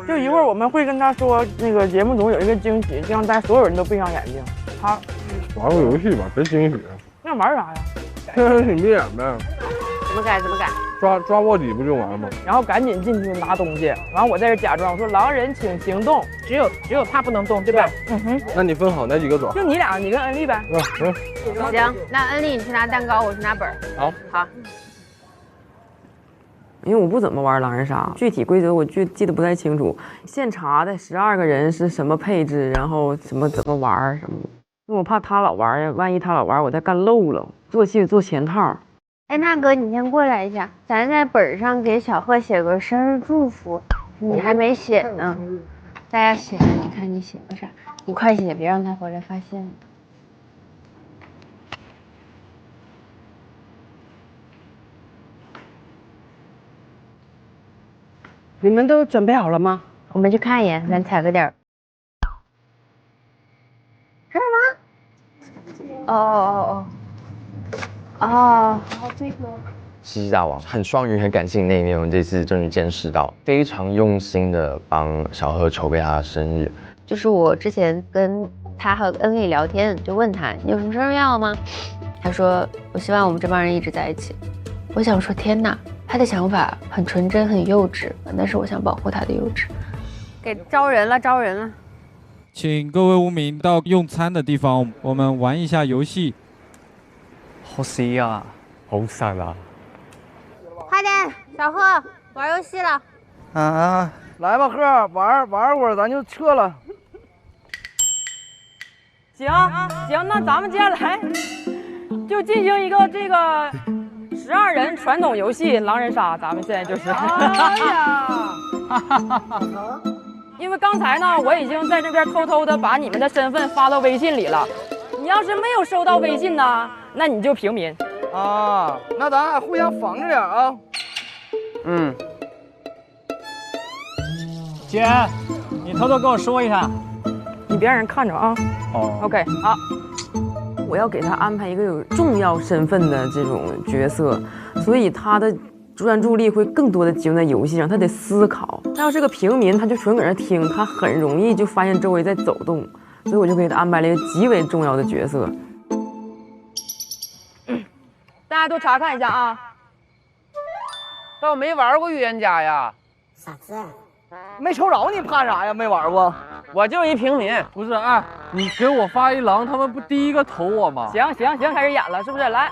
就一会儿我们会跟他说，那个节目组有一个惊喜，让大家所有人都闭上眼睛。他玩个游戏吧，别惊喜。那玩啥呀？挺闭眼呗。怎么改？抓卧底不就完了吗？然后赶紧进去拿东西，然后我在这假装，我说狼人请行动，只有他不能动，对吧？那你分好哪几个爪？就你俩，你跟恩丽呗。行，那恩丽你去拿蛋糕，我去拿本儿。好。因为我不怎么玩狼人杀，具体规则我记得不太清楚。现查的12个人是什么配置，然后怎么玩什么的。因为我怕他老玩呀，万一他老玩，我再干漏了，做戏做前套。哎，那哥，你先过来一下，咱在本上给小贺写个生日祝福，你还没写呢。大家写，你看你写个啥？你快写，别让他回来发现。你们都准备好了吗？我们去看一眼，咱踩个点儿。这儿吗？哦，这个。西西大王很双鱼、很感性那一面，我们这次终于见识到，非常用心的帮小贺筹备他的生日。就是我之前跟他和恩利聊天，就问他你有什么生日愿望吗？他说我希望我们这帮人一直在一起。我想说天哪，他的想法很纯真、很幼稚，但是我想保护他的幼稚。给招人了，招人了。请各位无名到用餐的地方，我们玩一下游戏。好死啊！好散啊！快点，小贺，玩游戏了。来吧，贺，玩会儿，咱就撤了。行，那咱们接下来就进行一个这个12人传统游戏狼人杀，咱们现在就是。哎呀！因为刚才呢，我已经在这边偷偷的把你们的身份发到微信里了。你要是没有收到微信呢，那你就平民。啊，那咱俩互相防着点啊。姐，你偷偷跟我说一下，你别让人看着啊。哦 ，OK， 好。我要给他安排一个有重要身份的这种角色，所以他的专注力会更多的集中在游戏上，他得思考。他要是个平民，他就纯搁那听，他很容易就发现周围在走动，所以我就给他安排了一个极为重要的角色。大家都查看一下啊。但我没玩过预言家呀。傻子，没抽着你怕啥呀？没玩过。我就一平民。不是，哎，你给我发一狼，他们不第一个投我吗？行，开始演了，是不是？来。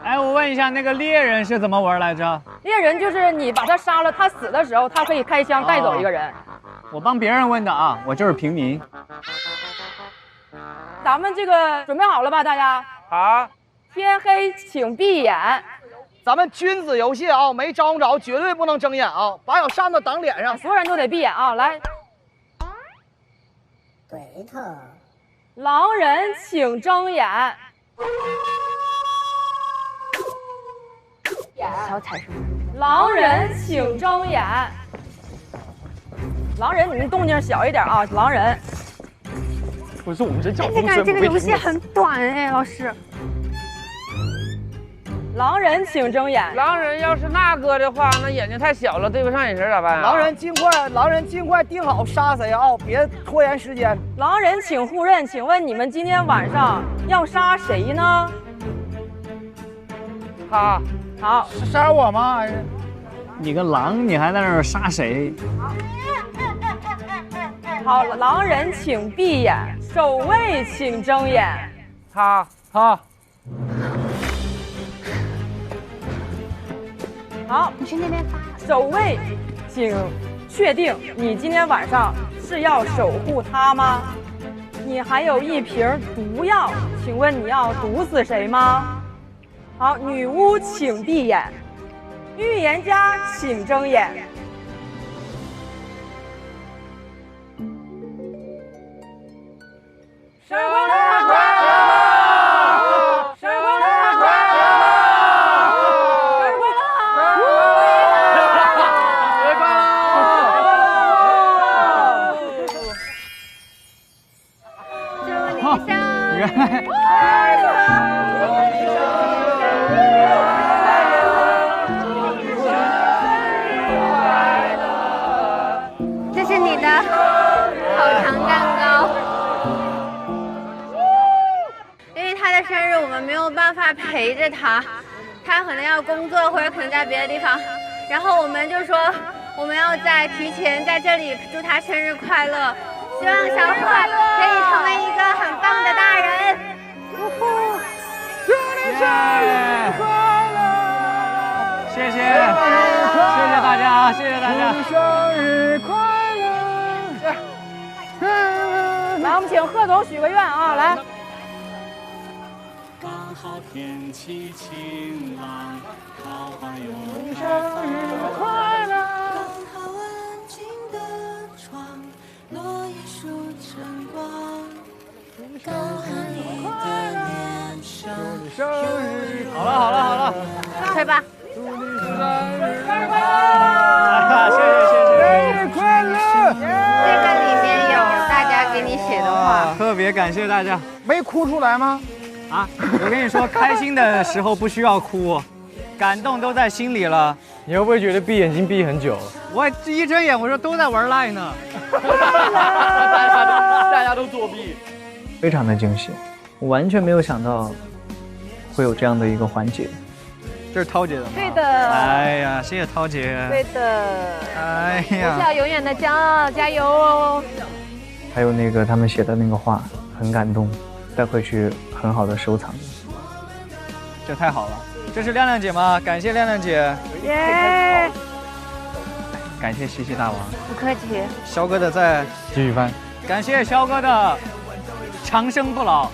哎，我问一下，那个猎人是怎么玩来着？猎人就是你把他杀了，他死的时候，他可以开枪带走一个人。我帮别人问的啊，我就是平民。咱们这个准备好了吧，大家？好。天黑请闭眼。咱们君子游戏啊，没招着绝对不能睁眼啊，把小扇子挡脸上，所有人都得闭眼啊！来，对头。狼人请睁眼。小彩是狼人请睁眼。狼人，你们动静小一点啊！狼人。不是我们这叫。你看这个游戏很短哎，老师。狼人请睁眼。狼人要是那个的话，那眼睛太小了，对不上眼神咋办啊？狼人尽快定好杀谁啊！别拖延时间。狼人请互认，请问你们今天晚上要杀谁呢？他。好，是杀我吗？还是你个狼，你还在那儿杀谁？好，狼人请闭眼，守卫请睁眼。他。好，你去那边发。守卫，请确定你今天晚上是要守护他吗？你还有一瓶毒药，请问你要毒死谁吗？好，女巫请闭眼，预言家请睁眼。生日快乐！生日快乐！这是你的口糖蛋糕。因为他的生日我们没有办法陪着他，他可能要工作或者可能在别的地方，然后我们就说我们要提前在这里祝他生日快乐，希望小贺可以成为一个很棒的大人。祝你生日快乐！谢谢大家，谢谢大家。生日快乐！来，我们请贺总许个愿啊，来。刚好天气晴朗，桃花有生日快乐！刚好安静的床。好了，吹吧。谢谢。生日快乐！这个里面有大家给你写的话，特别感谢大家。没哭出来吗？啊，我跟你说，开心的时候不需要哭，感动都在心里了。你会不会觉得闭眼睛闭很久？我一睁眼，我说都在玩 LINE 呢。大家都作弊。非常的惊喜，我完全没有想到会有这样的一个环节。这是涛姐的吗？对的。哎呀，谢谢涛姐。对的。哎我呀，校永远的骄傲，加油哦！还有那个他们写的那个话，很感动，带回去很好的收藏。这太好了。这是亮亮姐吗？感谢亮亮姐。耶！感谢西西大王。不客气。肖哥的在继续翻。感谢肖哥的长生不老。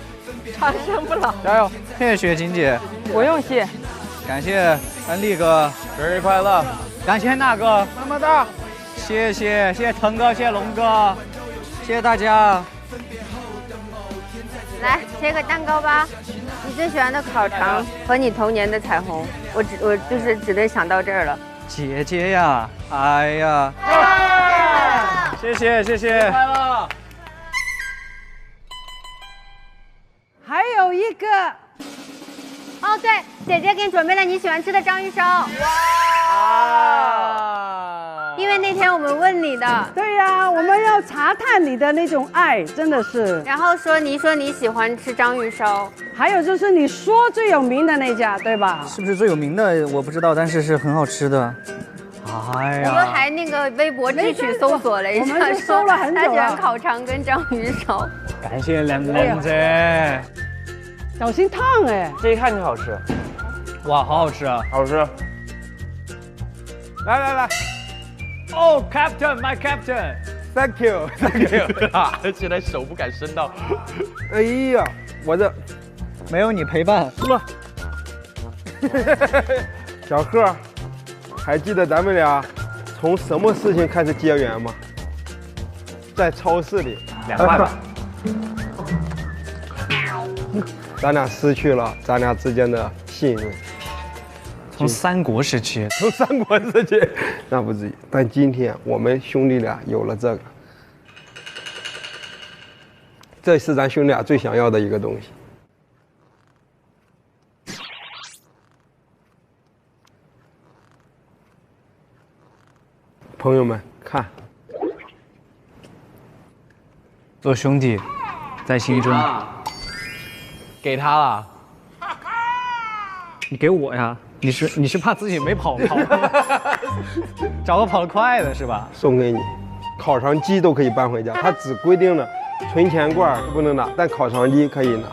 长生不老。加油！谢谢雪晴姐。不用谢。感谢安利哥，生日快乐！感谢那哥，么么哒！谢谢腾哥，谢谢龙哥，谢谢大家。来切个蛋糕吧。你最喜欢的烤肠和你童年的彩虹，我就是只能想到这儿了。姐姐呀，哎呀，谢谢。快乐。还有一个。哦，对，姐姐给你准备了你喜欢吃的章鱼烧。哇！因为那天我们问你的。对呀，我们要查探你的那种爱，真的是。然后说你喜欢吃章鱼烧，还有就是你说最有名的那家，对吧？是不是最有名的？我不知道，但是是很好吃的。哎呀！我们还那个微博智取搜索了一下，我们搜了很久他喜欢烤肠跟章鱼烧。感谢亮亮姐。小心烫哎！这一看就好吃。哇，好好吃啊！好吃。来。哦 ，Captain，my Captain，Thank you。啊，现在手不敢伸到。哎呀，我这没有你陪伴。小贺，还记得咱们俩从什么事情开始结缘吗？在超市里。2块吧。咱俩失去了咱俩之间的信任。从三国时期，那不至于。但今天我们兄弟俩有了这个，这是咱兄弟俩最想要的一个东西。朋友们，看，做兄弟，在心中。给他了。你给我呀？你是怕自己没跑找个跑得快的是吧？送给你，烤肠机都可以搬回家，它只规定了存钱罐不能拿，但烤肠机可以拿。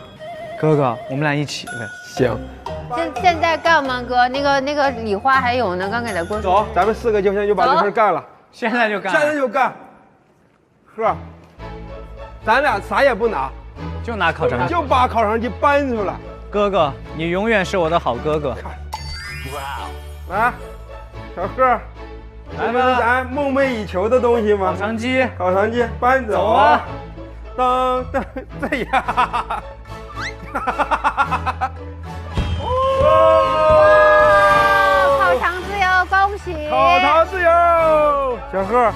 哥哥，我们俩一起呗。行。现在干吗，哥？那个礼花还有呢，刚给他过去。走，咱们4个就先就把这事干了。现在就干。呵，咱俩啥也不拿。就拿烤肠，就把烤肠机搬出来。哥哥，你永远是我的好哥哥。来，小贺，这是咱梦寐以求的东西吗？烤肠机搬走啊！当，这样。烤肠自由，恭喜！烤肠自由，小贺。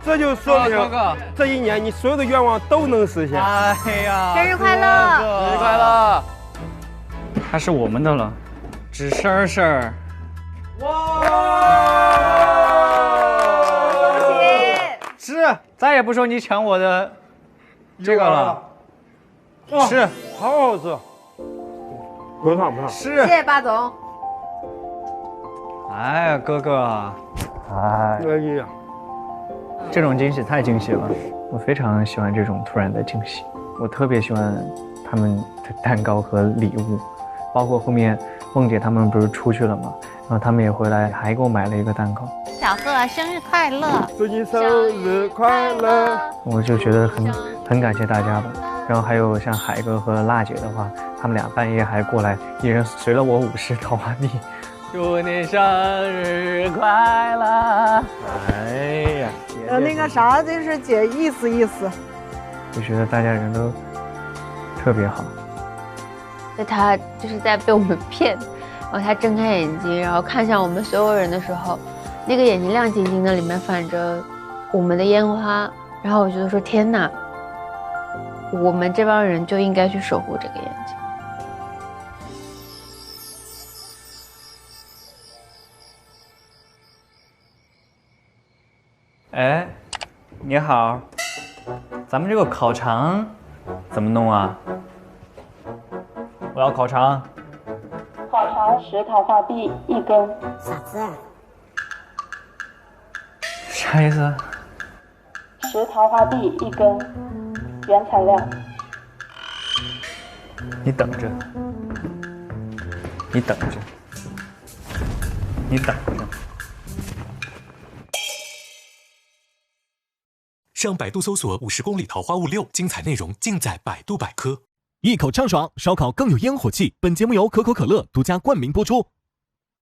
这就说明这一年你所有的愿望都能实现。哎呀，生日快乐！生日快乐！它是我们的了，纸事。哇！恭喜！是，再也不说你抢我的这个了。是，好好吃。不烫。是。谢谢巴总。哎呀，哥哥，哎呀。这种惊喜太惊喜了，我非常喜欢这种突然的惊喜。我特别喜欢他们的蛋糕和礼物，包括后面梦姐他们不是出去了吗？然后他们也回来，还给我买了一个蛋糕。小贺生日快乐！祝你生日快乐！我就觉得很感谢大家吧。然后还有像海哥和辣姐的话，他们俩半夜还过来，一人随了我50桃花币。祝你生日快乐！哎呀，那个啥，就是姐意思。我觉得大家人都特别好。就他就是在被我们骗，然后他睁开眼睛，然后看向我们所有人的时候，那个眼睛亮晶晶的，里面反着我们的烟花，然后我觉得说天哪，我们这帮人就应该去守护这个眼睛。哎，你好，咱们这个烤肠怎么弄啊？我要烤肠。烤肠10桃花币1根。啥子啊？啥意思？10桃花币1根，原材料。你等着，你等着，你等着。上百度搜索50公里桃花坞6，精彩内容尽在百度百科。一口畅爽，烧烤更有烟火气。本节目由可口可乐独家冠名播出。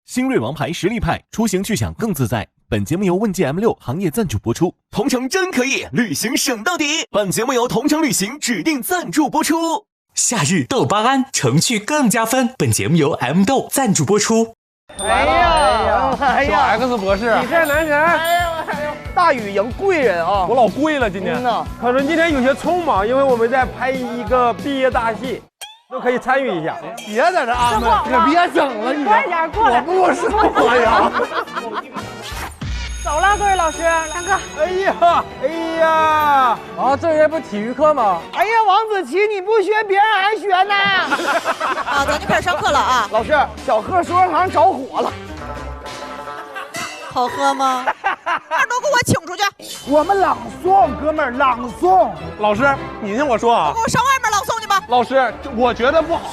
新锐王牌实力派，出行去享更自在。本节目由问界 M6 行业赞助播出。同城真可以，旅行省到底。本节目由同城旅行指定赞助播出。夏日豆巴胺，成趣更加分。本节目由 M 豆赞助播出。哎呀，小 X 博士，你是男神。大宇赢贵人啊！我老贵了今天。他说今天有些匆忙，因为我们在拍一个毕业大戏，都可以参与一下。别在这安排，你别整了，你快点过来！我不是我呀。走了，各位老师，上课。哎呀，哎呀！啊，这节不体育课吗？哎呀，王子琪，你不学，别人还学呢。啊，咱就开始上课了啊！老师，小贺说唱团着火了。好喝吗？二都给我请出去！我们朗诵，哥们儿，朗诵。老师，你听我说啊，给我上外面朗诵去吧。老师，我觉得不好。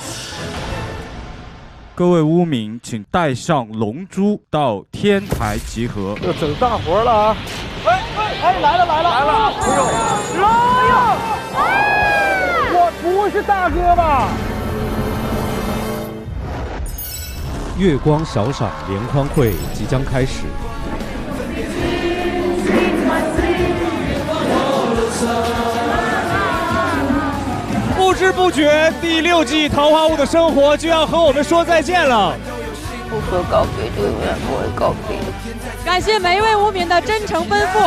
各位污民，请带上龙珠到天台集合。要整大活了啊！哎，来了！我不是大哥吧？月光小赏联欢会即将开始。不知不觉，第6季《桃花坞的生活》就要和我们说再见了。不说告别，就永远不会告别。感谢每一位无名的真诚奔赴。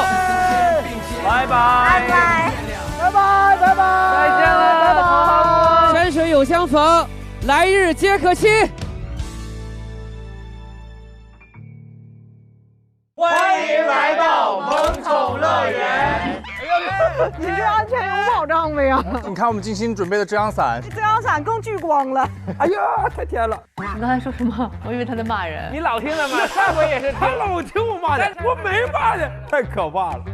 拜拜，拜拜，拜拜，拜拜，再见了，拜拜。山水有相逢，来日皆可期。欢迎来到萌宠乐园。你这安全有保障没呀？你看我们精心准备的遮阳伞，遮阳伞更聚光了。哎呀，太甜了！你刚才说什么？我以为他在骂人。你老听了吗？上回也是他老听我骂的，我没骂的，太可怕了。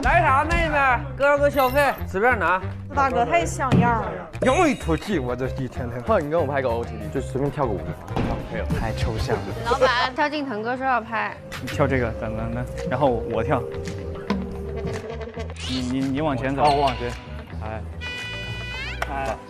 来啥妹妹？哥个消费随便拿。这大哥太像样了。又一口气，我这一天。或者你跟我拍个 OTD，就随便跳个舞。没有，太抽象了。老板，萧敬腾哥说要拍。你跳这个，等，然后我跳。你往前走，我往前。哎。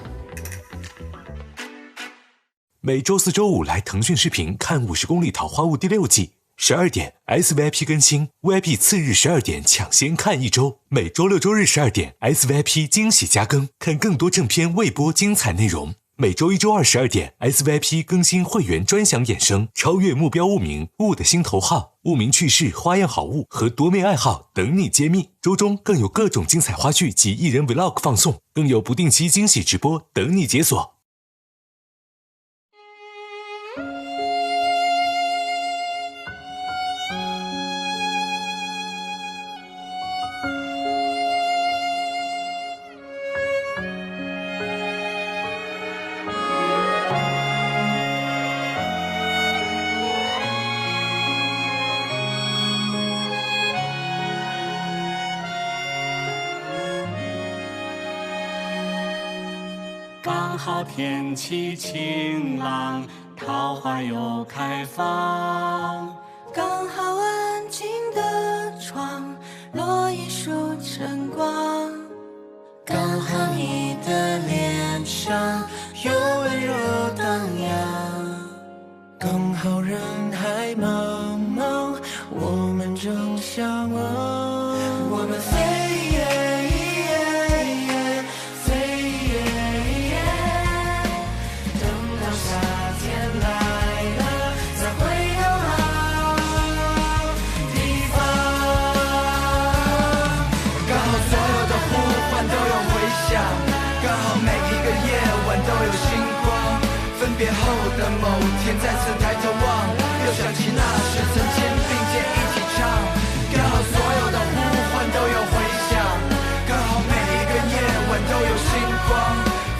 每周4、周5来腾讯视频看50公里桃花坞第6季，12点 SVIP 更新 ，VIP 次日12点抢先看1周。每周6、周日12点 SVIP 惊喜加更，看更多正片未播精彩内容。每周1、周2 12点 SVIP 更新会员专享衍生，超越目标物名物的心头号，物名趣事、花样好物和多面爱好等你揭秘。周中更有各种精彩花絮及艺人 Vlog 放送，更有不定期惊喜直播等你解锁。刚好天气晴朗，桃花又开放。刚好安静的窗，落一束晨光。刚好你的脸上有温柔荡漾。刚好人海茫茫，我们正相望。我们飞天再次抬头望，又想起那时曾肩并肩一起唱，刚好所有的呼唤都有回响，刚好每一个夜晚都有星光。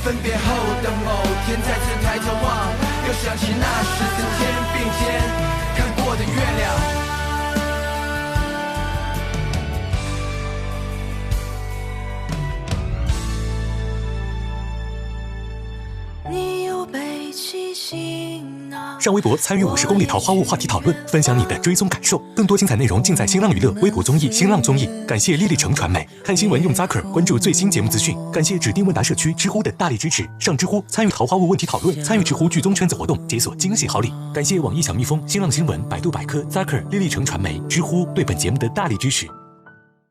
分别后的某天再次抬头望，又想起那时曾肩并肩看过的月亮。你又背起行囊。上微博参与50公里桃花坞话题讨论，分享你的追踪感受。更多精彩内容尽在新浪娱乐微博综艺新浪综艺。感谢丽丽城传媒。看新闻用 Zaker 关注最新节目资讯。感谢指定问答社区知乎的大力支持。上知乎参与桃花坞问题讨论，参与知乎剧综圈子活动，解锁惊喜好礼。感谢网易小蜜蜂、新浪新闻、百度百科、Zaker、丽丽城传媒、知乎对本节目的大力支持。